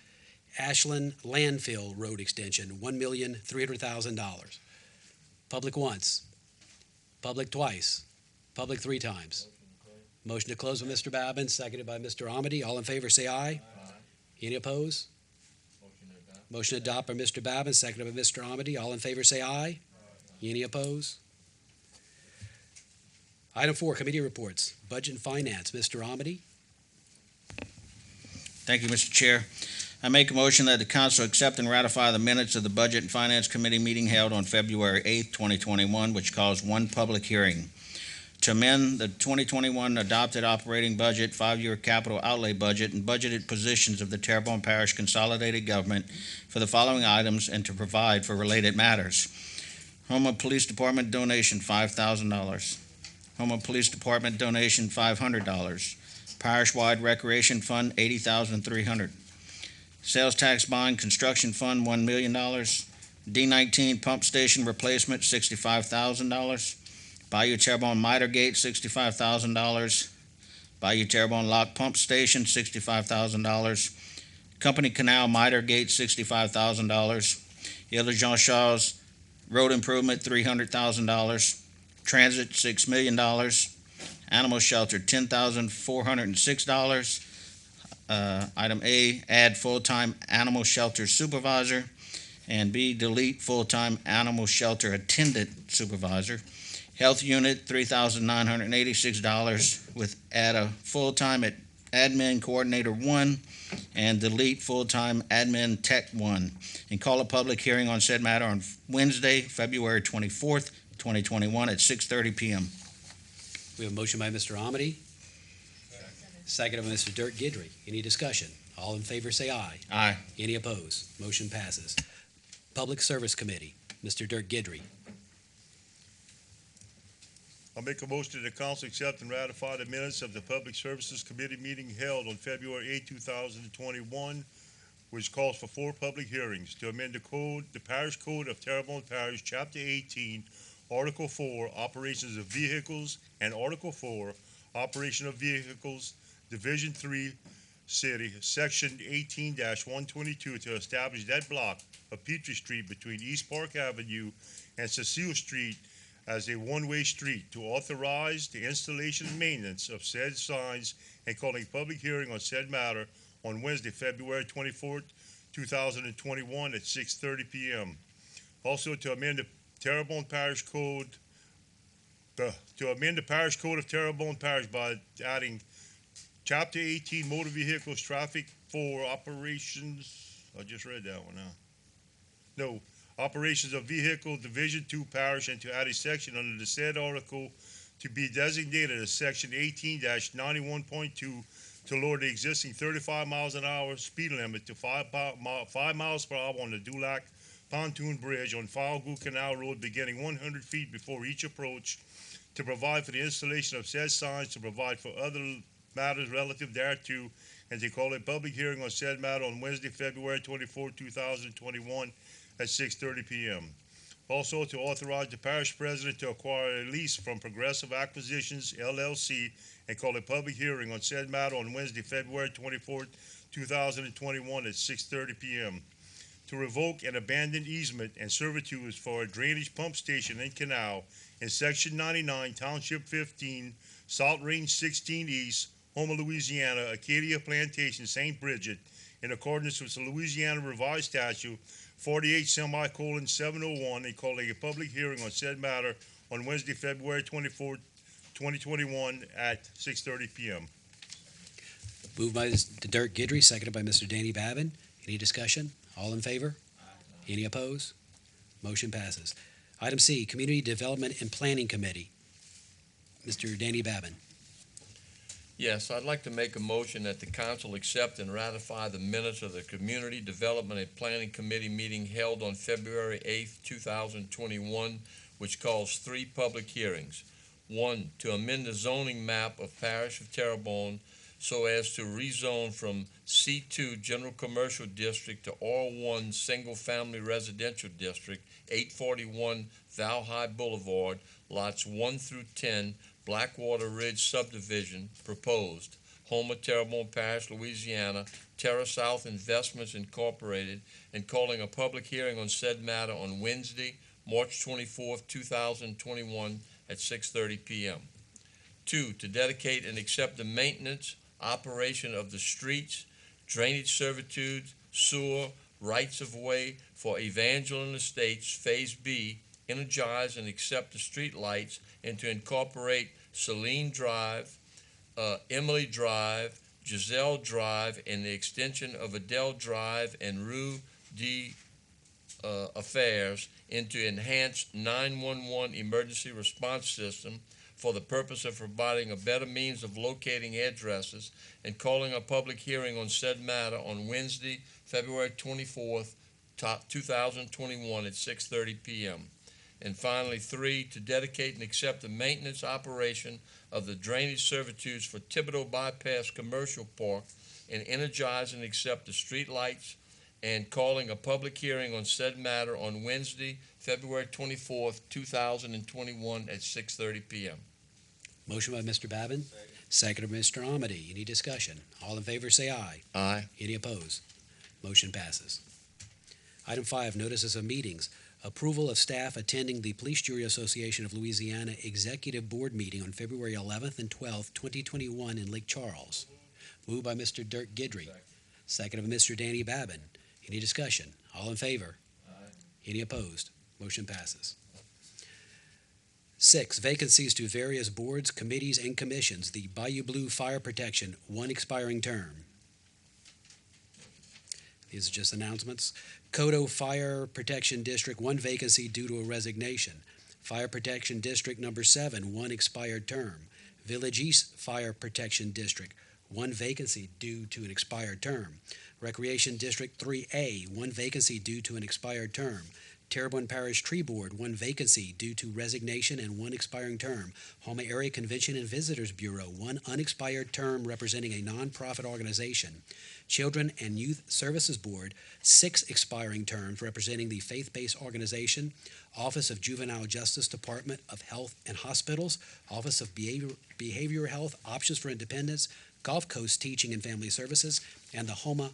Ashland Landfill Road Extension, $1,300,000. Public once, public twice, public 3 times. Motion to close by Mr. Babin, seconded by Mr. Amity. All in favor, say aye. Any opposed? Motion to adopt by Mr. Babin, seconded by Mr. Amity. All in favor, say aye. Any opposed? Item 4, committee reports. Budget and Finance, Mr. Amity. Thank you, Mr. Chair. I make a motion that the council accept and ratify the minutes of the Budget and Finance Committee meeting held on February 8th, 2021, which caused one public hearing. To amend the 2021 adopted operating budget, 5-year capital outlay budget, and budgeted positions of the Terrebonne Parish Consolidated Government for the following items and to provide for related matters. Homa Police Department donation, $5,000. Homa Police Department donation, $500. Parish-wide Recreation Fund, $80,300. Sales Tax Bond Construction Fund, $1 million. D19 Pump Station Replacement, $65,000. Bayou Terrebonne Miter Gate, $65,000. Bayou Terrebonne Lock Pump Station, $65,000. Company Canal Miter Gate, $65,000. Îles de Jean Charles Road Improvement, $300,000. Transit, $6 million. Animal Shelter, $10,406. Item A, add full-time animal shelter supervisor. And B, delete full-time animal shelter attendant supervisor. Health unit, $3,986 with add a full-time admin coordinator 1 and delete full-time admin tech 1. And call a public hearing on said matter on Wednesday, February 24th, 2021 at 6:30 p.m. We have a motion by Mr. Amity. Second by Mr. Dirk Gidry. Any discussion? All in favor say aye. Aye. Any opposed? Motion passes. Public Service Committee, Mr. Dirk Gidry. I'll make a motion that the council accept and ratify the minutes of the Public Services Committee meeting held on February 8, 2021, which calls for 4 public hearings to amend the parish code of Terrebonne Parish, Chapter 18, Article 4, Operations of Vehicles, and Article 4, Operation of Vehicles, Division 3, City, Section 18-122, to establish that block of Petrie Street between East Park Avenue and Cecile Street as a one-way street, to authorize the installation and maintenance of said signs and calling a public hearing on said matter on Wednesday, February 24th, 2021 at 6:30 p.m. Also, to amend the Terrebonne Parish Code, to amend the Parish Code of Terrebonne Parish by adding Chapter 18 Motor Vehicles Traffic for Operations. I just read that one now. No, Operations of Vehicle Division 2 Parish, and to add a section under the said article to be designated as Section 18-91.2 to lower the existing 35 miles an hour speed limit to 5 miles per hour on the Dulac Pontoon Bridge on Falgout Canal Road, beginning 100 feet before each approach, to provide for the installation of said signs, to provide for other matters relative thereto, and to call a public hearing on said matter on Wednesday, February 24, 2021 at 6:30 p.m. Also, to authorize the parish president to acquire a lease from Progressive Acquisitions, LLC, and call a public hearing on said matter on Wednesday, February 24, 2021 at 6:30 p.m. To revoke and abandon easement and servitudes for a drainage pump station and canal in Section 99, Township 15, Salt Range 16 East, Houma, Louisiana, Acadia Plantation, St. Bridget, in accordance with the Louisiana Revised Statute 48:701, and calling a public hearing on said matter on Wednesday, February 24, 2021 at 6:30 p.m. Moved by Mr. Dirk Gidry, seconded by Mr. Danny Babin. Any discussion? All in favor? Any opposed? Motion passes. Item C, Community Development and Planning Committee. Mr. Danny Babin. Yes, I'd like to make a motion that the council accept and ratify the minutes of the Community Development and Planning Committee meeting held on February 8th, 2021, which calls 3 public hearings. 1, to amend the zoning map of Parish of Terrebonne so as to rezone from C2 General Commercial District to R1 Single Family Residential District, 841 Valhai Boulevard, lots 1 through 10, Blackwater Ridge Subdivision, proposed, Houma, Terrebonne Parish, Louisiana, Terra South Investments Incorporated, and calling a public hearing on said matter on Wednesday, March 24th, 2021 at 6:30 p.m. 2, to dedicate and accept the maintenance, operation of the streets, drainage servitudes, sewer, rights of way for Evangeline Estates Phase B, energize and accept the street lights, and to incorporate Celine Drive, Emily Drive, Giselle Drive, and the extension of Adele Drive and Rue D. Affairs into enhanced 911 emergency response system for the purpose of providing a better means of locating addresses, and calling a public hearing on said matter on Wednesday, February 24th, 2021 at 6:30 p.m. And finally, 3, to dedicate and accept the maintenance operation of the drainage servitudes for Thibodeau Bypass Commercial Park, and energize and accept the street lights, and calling a public hearing on said matter on Wednesday, February 24th, 2021 at 6:30 p.m. Motion by Mr. Babin, seconded by Mr. Amity. Any discussion? All in favor say aye. Aye. Any opposed? Motion passes. Item 5, notices of meetings. Approval of staff attending the Police Jury Association of Louisiana Executive Board meeting on February 11th and 12th, 2021 in Lake Charles. Moved by Mr. Dirk Gidry, seconded by Mr. Danny Babin. Any discussion? All in favor? Aye. Any opposed? Motion passes. 6, vacancies to various boards, committees, and commissions. The Bayou Blue Fire Protection, 1 expiring term. These are just announcements. Codo Fire Protection District, 1 vacancy due to a resignation. Fire Protection District Number 7, 1 expired term. Village East Fire Protection District, 1 vacancy due to an expired term. Recreation District 3A, 1 vacancy due to an expired term. Terrebonne Parish Tree Board, 1 vacancy due to resignation and 1 expiring term. Homa Area Convention and Visitors Bureau, 1 unexpired term representing a nonprofit organization. Children and Youth Services Board, 6 expiring terms representing the faith-based organization. Office of Juvenile Justice, Department of Health and Hospitals, Office of Behavioral Health, Options for Independence, Gulf Coast Teaching and Family Services, and the Homa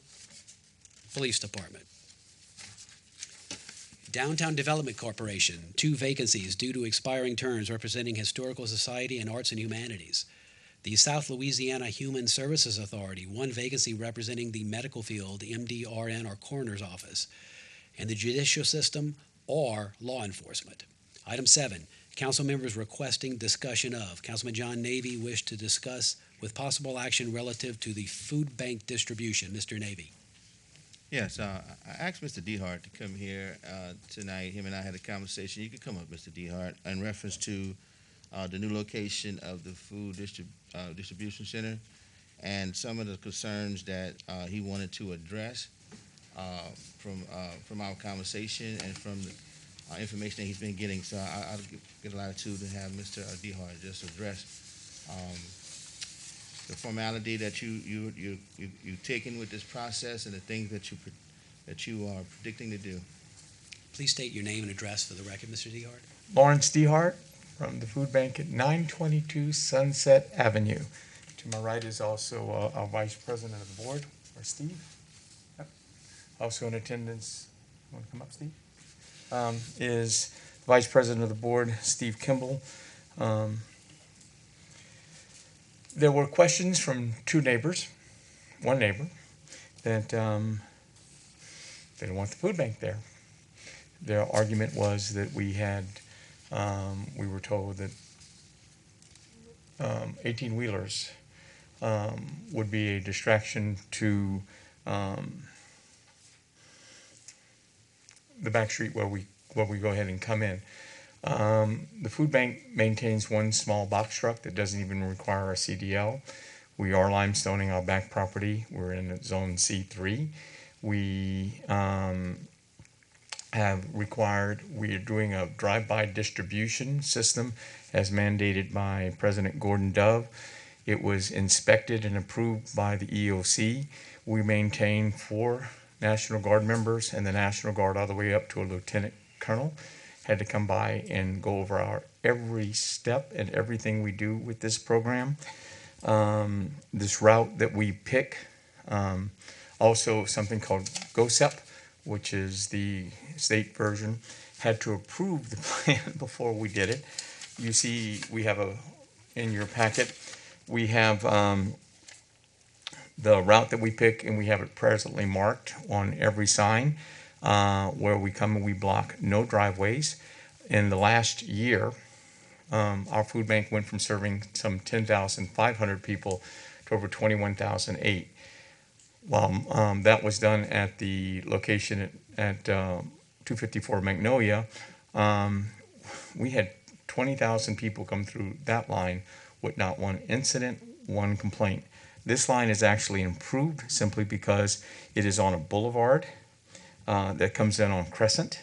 Police Department. Downtown Development Corporation, 2 vacancies due to expiring terms representing Historical Society and Arts and Humanities. The South Louisiana Human Services Authority, 1 vacancy representing the medical field, MD-RN or coroner's office, and the judicial system or law enforcement. Item 7, council members requesting discussion of. Councilman John Navy wished to discuss with possible action relative to the food bank distribution. Mr. Navy. Yes, I asked Mr. DeHart to come here tonight. Him and I had a conversation. You could come up, Mr. DeHart, in reference to the new location of the food distribution center and some of the concerns that he wanted to address from our conversation and from the information that he's been getting. So I'll get a latitude to have Mr. DeHart just address the formality that you've taken with this process and the things that you are predicting to do. Please state your name and address for the record, Mr. DeHart. Lawrence DeHart from the food bank at 922 Sunset Avenue. To my right is also our vice president of the board, or Steve. Yep. Also in attendance, want to come up, Steve? Is vice president of the board, Steve Kimball. There were questions from 2 neighbors, 1 neighbor, that they don't want the food bank there. Their argument was that we were told that 18-wheelers would be a distraction to the back street where we go ahead and come in. The food bank maintains 1 small box truck that doesn't even require a CDL. We are limestoning our back property. We're in zone C3. We we are doing a drive-by distribution system as mandated by President Gordon Dove. It was inspected and approved by the EOC. We maintain 4 National Guard members and the National Guard all the way up to a lieutenant colonel. Had to come by and go over our every step and everything we do with this program. This route that we pick, also something called GOSEP, which is the state version, had to approve the plan before we did it. You see, we have in your packet, we have the route that we pick, and we have it presently marked on every sign. Where we come and we block no driveways. In the last year, our food bank went from serving some 10,500 people to over 21,008. While that was done at the location at 254 Magnolia, we had 20,000 people come through that line with not 1 incident, 1 complaint. This line is actually improved simply because it is on a boulevard that comes in on Crescent.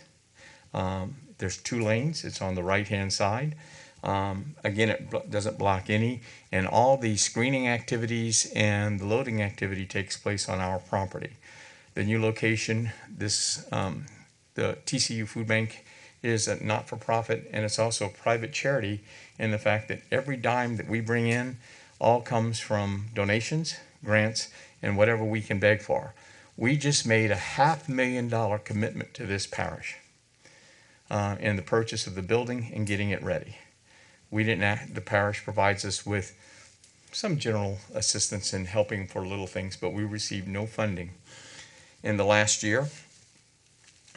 There's 2 lanes. It's on the right-hand side. Again, it doesn't block any. And all the screening activities and the loading activity takes place on our property. The new location, the TCU Food Bank, is a not-for-profit, and it's also a private charity in the fact that every dime that we bring in all comes from donations, grants, and whatever we can beg for. We just made a $500,000 commitment to this parish in the purchase of the building and getting it ready. The parish provides us with some general assistance in helping for little things, but we received no funding. In the last year,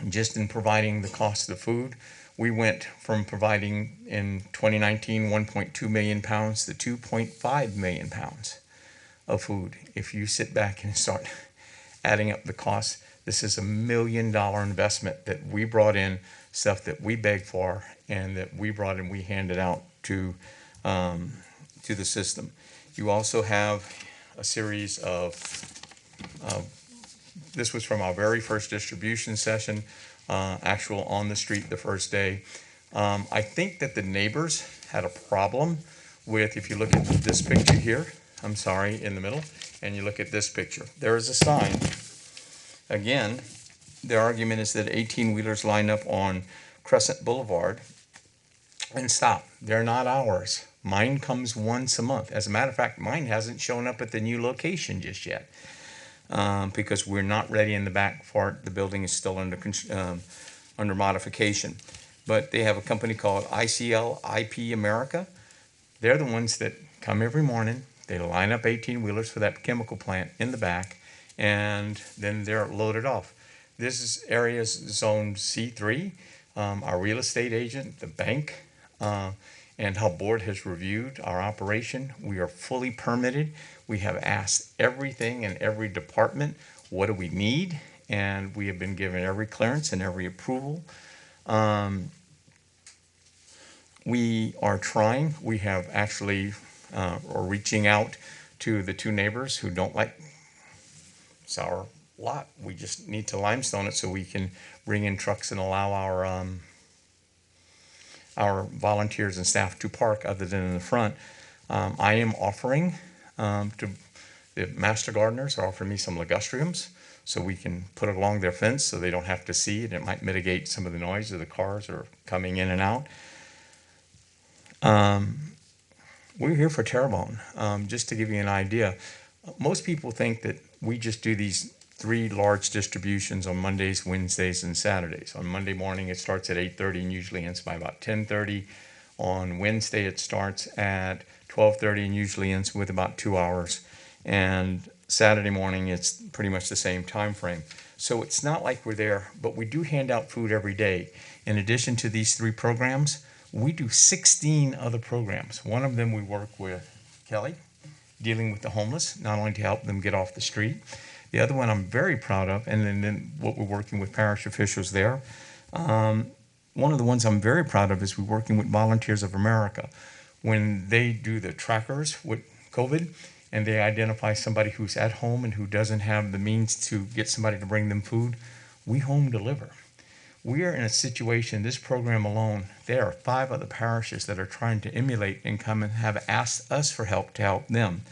just in providing the cost of the food, we went from providing in 2019 1.2 million pounds to 2.5 million pounds of food. If you sit back and start adding up the costs, this is $1 million investment that we brought in, stuff that we begged for and that we brought in, we handed out to the system. You also have a series of, this was from our very first distribution session, actual on the street the first day. I think that the neighbors had a problem with, if you look at this picture here, I'm sorry, in the middle, and you look at this picture, there is a sign. Again, their argument is that 18-wheelers line up on Crescent Boulevard and stop. They're not ours. Mine comes once a month. As a matter of fact, mine hasn't shown up at the new location just yet, because we're not ready in the back part. The building is still under modification. But they have a company called ICL IP America. They're the ones that come every morning. They line up 18-wheelers for that chemical plant in the back, and then they're loaded off. This area is zone C3. Our real estate agent, the bank, and how board has reviewed our operation. We are fully permitted. We have asked everything in every department, what do we need? And we have been given every clearance and every approval. We are trying. We have actually are reaching out to the two neighbors who don't like, it's our lot. We just need to limestone it so we can bring in trucks and allow our volunteers and staff to park other than in the front. I am offering to the master gardeners are offering me some ligustrum so we can put it along their fence so they don't have to see it. It might mitigate some of the noise of the cars are coming in and out. We're here for Terrebonne. Just to give you an idea, most people think that we just do these 3 large distributions on Mondays, Wednesdays, and Saturdays. On Monday morning, it starts at 8:30 and usually ends by about 10:30. On Wednesday, it starts at 12:30 and usually ends with about 2 hours. And Saturday morning, it's pretty much the same time frame. So it's not like we're there, but we do hand out food every day. In addition to these 3 programs, we do 16 other programs. One of them we work with Kelly, dealing with the homeless, not only to help them get off the street. The other one I'm very proud of, and then what we're working with parish officials there. One of the ones I'm very proud of is we're working with Volunteers of America. When they do the trackers with COVID, and they identify somebody who's at home and who doesn't have the means to get somebody to bring them food, we home deliver. We are in a situation, this program alone, there are 5 other parishes that are trying to emulate and come and have asked us for help to help them.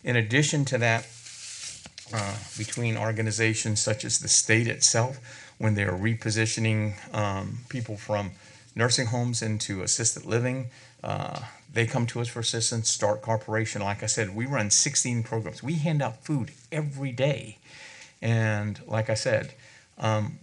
In addition to that, between organizations such as the state itself, when they are repositioning people from nursing homes into assisted living, they come to us for assistance. Start Corporation, like I said, we run 16 programs. We hand out food every day. And like I said,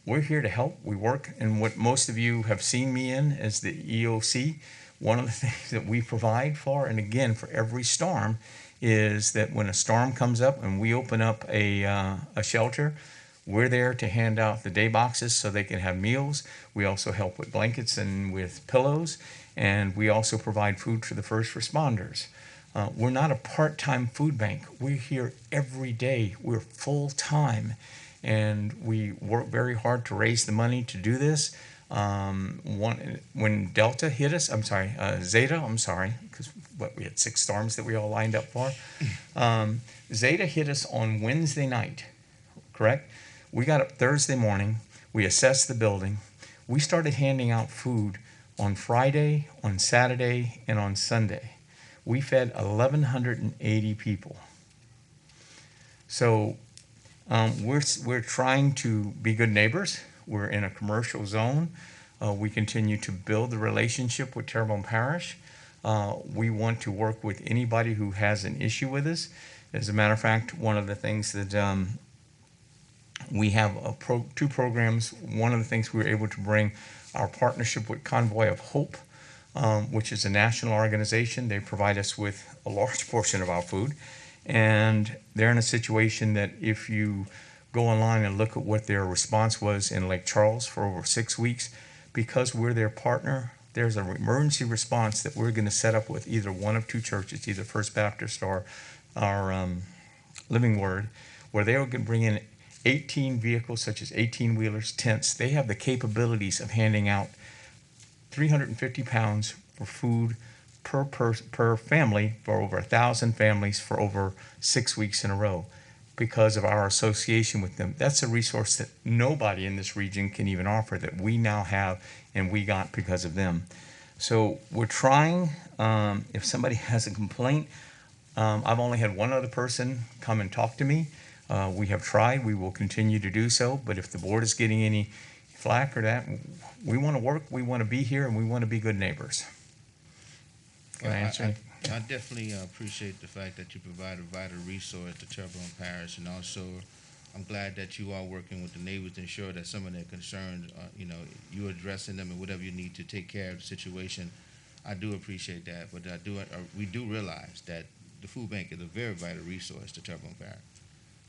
we're here to help. We work in what most of you have seen me in as the EOC. One of the things that we provide for, and again, for every storm, is that when a storm comes up and we open up a shelter, we're there to hand out the day boxes so they can have meals. We also help with blankets and with pillows, and we also provide food for the first responders. We're not a part-time food bank. We're here every day. We're full-time, and we work very hard to raise the money to do this. When Delta hit us, Zeta, because we had 6 storms that we all lined up for. Zeta hit us on Wednesday night, correct? We got up Thursday morning, we assessed the building. We started handing out food on Friday, on Saturday, and on Sunday. We fed 1,180 people. So we're trying to be good neighbors. We're in a commercial zone. We continue to build the relationship with Terrebonne Parish. We want to work with anybody who has an issue with us. As a matter of fact, one of the things that we have 2 programs. One of the things we were able to bring our partnership with Convoy of Hope, which is a national organization. They provide us with a large portion of our food. And they're in a situation that if you go online and look at what their response was in Lake Charles for over 6 weeks, because we're their partner, there's an emergency response that we're going to set up with either one of 2 churches, either First Baptist or our Living Word, where they are going to bring in 18 vehicles, such as 18-wheelers, tents. They have the capabilities of handing out 350 pounds for food per family for over 1,000 families for over 6 weeks in a row. because of our association with them. That's a resource that nobody in this region can even offer, that we now have and we got because of them. So we're trying. If somebody has a complaint, I've only had one other person come and talk to me. We have tried. We will continue to do so. But if the board is getting any flack or that, we want to work, we want to be here, and we want to be good neighbors. Can I answer? I definitely appreciate the fact that you provide a vital resource to Terrebonne Parish, and also I'm glad that you are working with the neighbors to ensure that some of their concerns, you're addressing them and whatever you need to take care of the situation. I do appreciate that, but we do realize that the food bank is a very vital resource to Terrebonne Parish.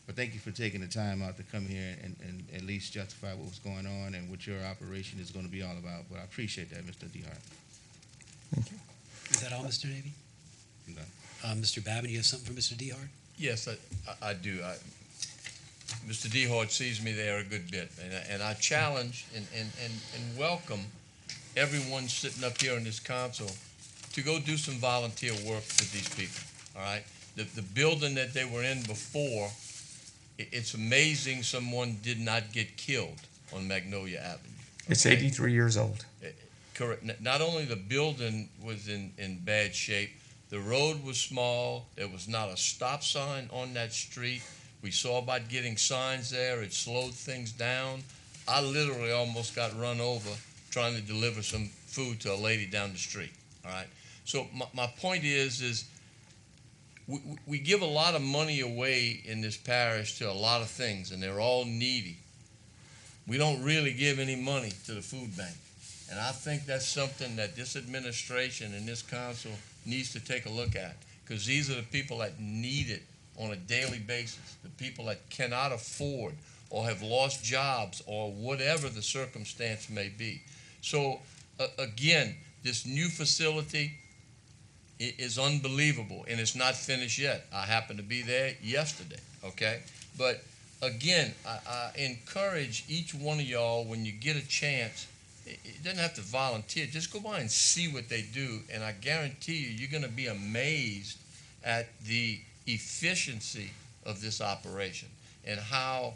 But thank you for taking the time out to come here and at least justify what's going on and what your operation is going to be all about. But I appreciate that, Mr. DeHart. Thank you. Is that all, Mr. Navy? I'm done. Mr. Babin, you have something for Mr. DeHart? Yes, I do. Mr. DeHart sees me there a good bit, and I challenge and welcome everyone sitting up here in this council to go do some volunteer work with these people, all right? The building that they were in before, it's amazing someone did not get killed on Magnolia Avenue. It's 83 years old. Correct. Not only the building was in bad shape, the road was small. There was not a stop sign on that street. We saw about getting signs there. It slowed things down. I literally almost got run over trying to deliver some food to a lady down the street, all right? So my point is we give a lot of money away in this parish to a lot of things, and they're all needy. We don't really give any money to the food bank. And I think that's something that this administration and this council needs to take a look at, because these are the people that need it on a daily basis, the people that cannot afford or have lost jobs or whatever the circumstance may be. So again, this new facility is unbelievable, and it's not finished yet. I happened to be there yesterday, okay? But again, I encourage each one of y'all, when you get a chance, it doesn't have to volunteer. Just go by and see what they do, and I guarantee you're going to be amazed at the efficiency of this operation and how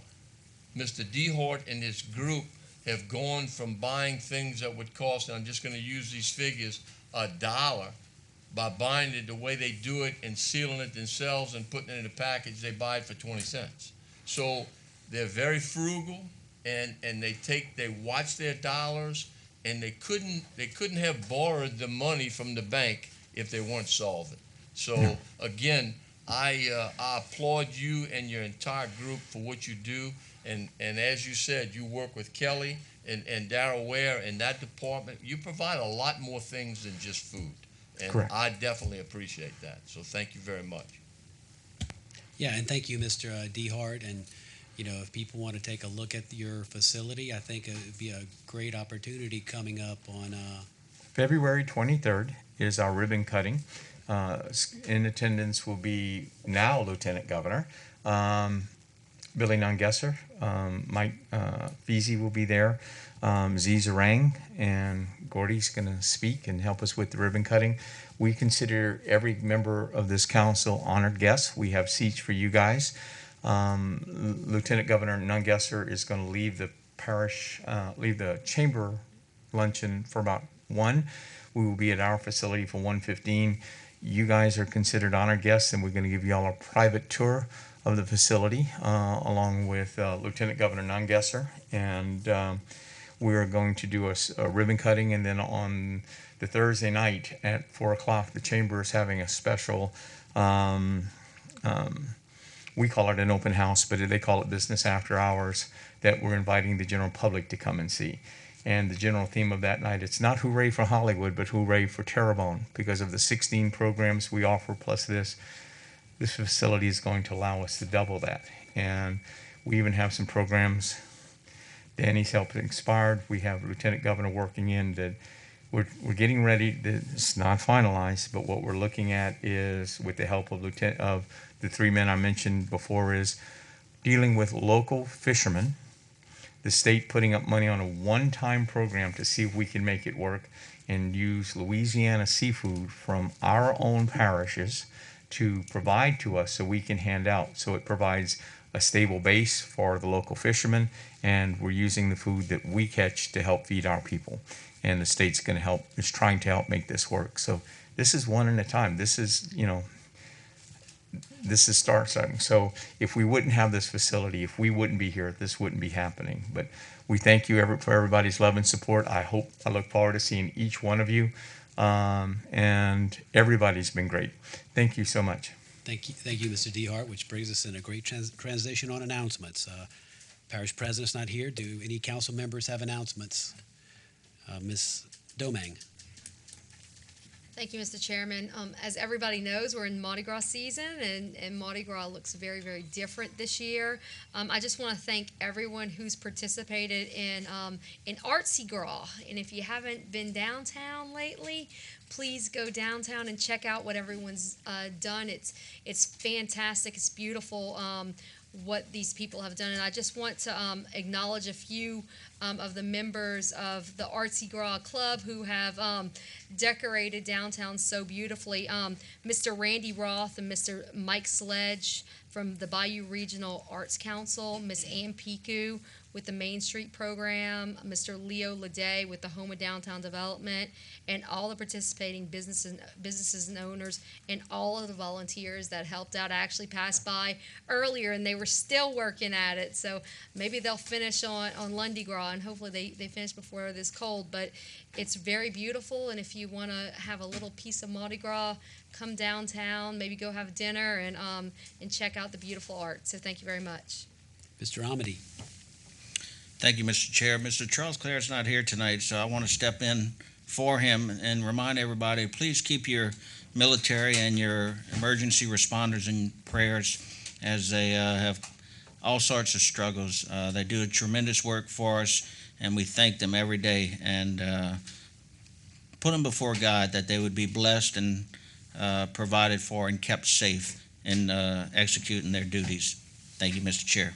Mr. DeHart and his group have gone from buying things that would cost, and I'm just going to use these figures, $1, by buying it the way they do it and sealing it themselves and putting it in a package. They buy it for 20 cents. So they're very frugal. And they watch their dollars, and they couldn't have borrowed the money from the bank if they weren't solvent. So again, I applaud you and your entire group for what you do, and as you said, you work with Kelly and Darrell Ware in that department. You provide a lot more things than just food, and Correct. I definitely appreciate that. So thank you very much. Yeah, and thank you, Mr. DeHart. And if people want to take a look at your facility, I think it would be a great opportunity coming up on. February 23rd is our ribbon cutting. In attendance will be now Lieutenant Governor Billy Nungesser, Mike Feasy will be there, Z Zarang, and Gordy's going to speak and help us with the ribbon cutting. We consider every member of this council honored guests. We have seats for you guys. Lieutenant Governor Nungesser is going to leave the chamber luncheon for about 1. We will be at our facility for 1:15. You guys are considered honored guests, and we're going to give you all a private tour of the facility along with Lieutenant Governor Nungesser, and we are going to do a ribbon cutting, and then on the Thursday night at 4 o'clock, the chamber is having a special we call it an open house, but they call it business after hours, that we're inviting the general public to come and see. And the general theme of that night, it's not hooray for Hollywood, but hooray for Terrebonne, because of the 16 programs we offer plus this facility is going to allow us to double that. And we even have some programs. Danny's helped Inspired. We have Lieutenant Governor working in that. We're getting ready. It's not finalized, but what we're looking at is, with the help of the 3 men I mentioned before, is dealing with local fishermen, the state putting up money on a one-time program to see if we can make it work, and use Louisiana seafood from our own parishes to provide to us so we can hand out. So it provides a stable base for the local fishermen, and we're using the food that we catch to help feed our people. And the state's going to help, is trying to help make this work. So this is one at a time. This is, this is starting. So if we wouldn't have this facility, if we wouldn't be here, this wouldn't be happening. But we thank you for everybody's love and support. I look forward to seeing each one of you. And everybody's been great. Thank you so much. Thank you, Mr. DeHart, which brings us in a great transition on announcements. Parish President's not here. Do any council members have announcements? Ms. Domingue. Thank you, Mr. Chairman. As everybody knows, we're in Mardi Gras season, and Mardi Gras looks very, very different this year. I just want to thank everyone who's participated in Artsy Gras. And if you haven't been downtown lately, please go downtown and check out what everyone's done. It's fantastic. It's beautiful. What these people have done. And I just want to acknowledge a few of the members of the Artsy Gras Club who have decorated downtown so beautifully. Mr. Randy Roth and Mr. Mike Sledge from the Bayou Regional Arts Council, Ms. Ann Piku with the Main Street Program, Mr. Leo Leday with the Home of Downtown Development, and all the participating businesses and owners, and all of the volunteers that helped out. I actually passed by earlier, and they were still working at it, so maybe they'll finish on Lundi Gras, and hopefully they finish before this cold. But it's very beautiful, and if you want to have a little piece of Mardi Gras, come downtown, maybe go have dinner, and check out the beautiful art. So thank you very much. Mr. Amity. Thank you, Mr. Chair. Mr. Charles Clare's not here tonight, so I want to step in for him and remind everybody, please keep your military and your emergency responders in prayers as they have all sorts of struggles. They do a tremendous work for us, and we thank them every day, and put them before God that they would be blessed and provided for and kept safe in executing their duties. Thank you, Mr. Chair.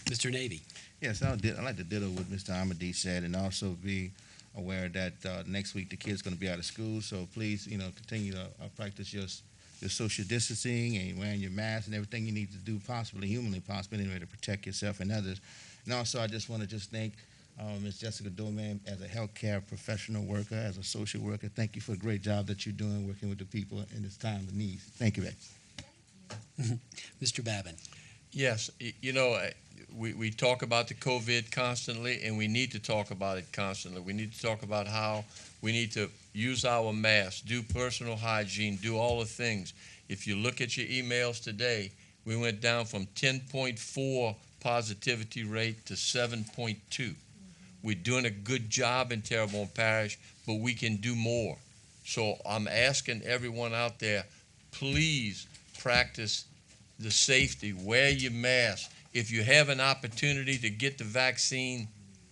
Mr. Navy. Yes, I'd like to ditto what Mr. Amadi said, and also be aware that next week the kids going to be out of school. So please, continue to practice your social distancing and wearing your mask and everything you need to do, humanly possible, anyway, to protect yourself and others. And also, I just want to thank Ms. Jessica Domingue as a healthcare professional worker, as a social worker. Thank you for the great job that you're doing working with the people in this time of need. Thank you, Ray. Mr. Babin. Yes, we talk about the COVID constantly, and we need to talk about it constantly. We need to talk about how we need to use our masks, do personal hygiene, do all the things. If you look at your emails today, we went down from 10.4 positivity rate to 7.2. We're doing a good job in Terrebonne Parish, but we can do more. So I'm asking everyone out there, please practice the safety, wear your mask. If you have an opportunity to get the vaccine,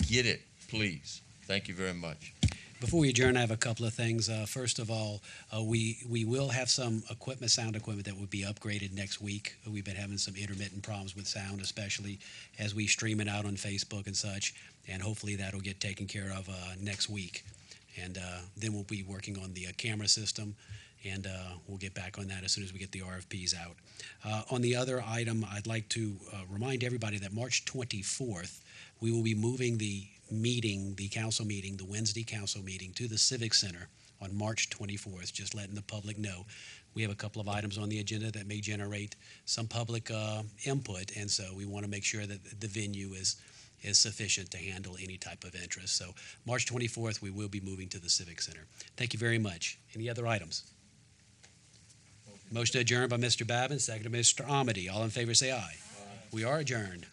get it, please. Thank you very much. Before we adjourn, I have a couple of things. First of all, we will have some sound equipment that will be upgraded next week. We've been having some intermittent problems with sound, especially as we stream it out on Facebook and such, and hopefully that'll get taken care of next week. And then we'll be working on the camera system, and we'll get back on that as soon as we get the RFPs out. On the other item, I'd like to remind everybody that March 24th, we will be moving the council meeting, the Wednesday council meeting, to the Civic Center on March 24th, just letting the public know. We have a couple of items on the agenda that may generate some public input, and so we want to make sure that the venue is sufficient to handle any type of interest. So March 24th, we will be moving to the Civic Center. Thank you very much. Any other items? Motion adjourned by Mr. Babin, second by Mr. Amity. All in favor say aye. We are adjourned.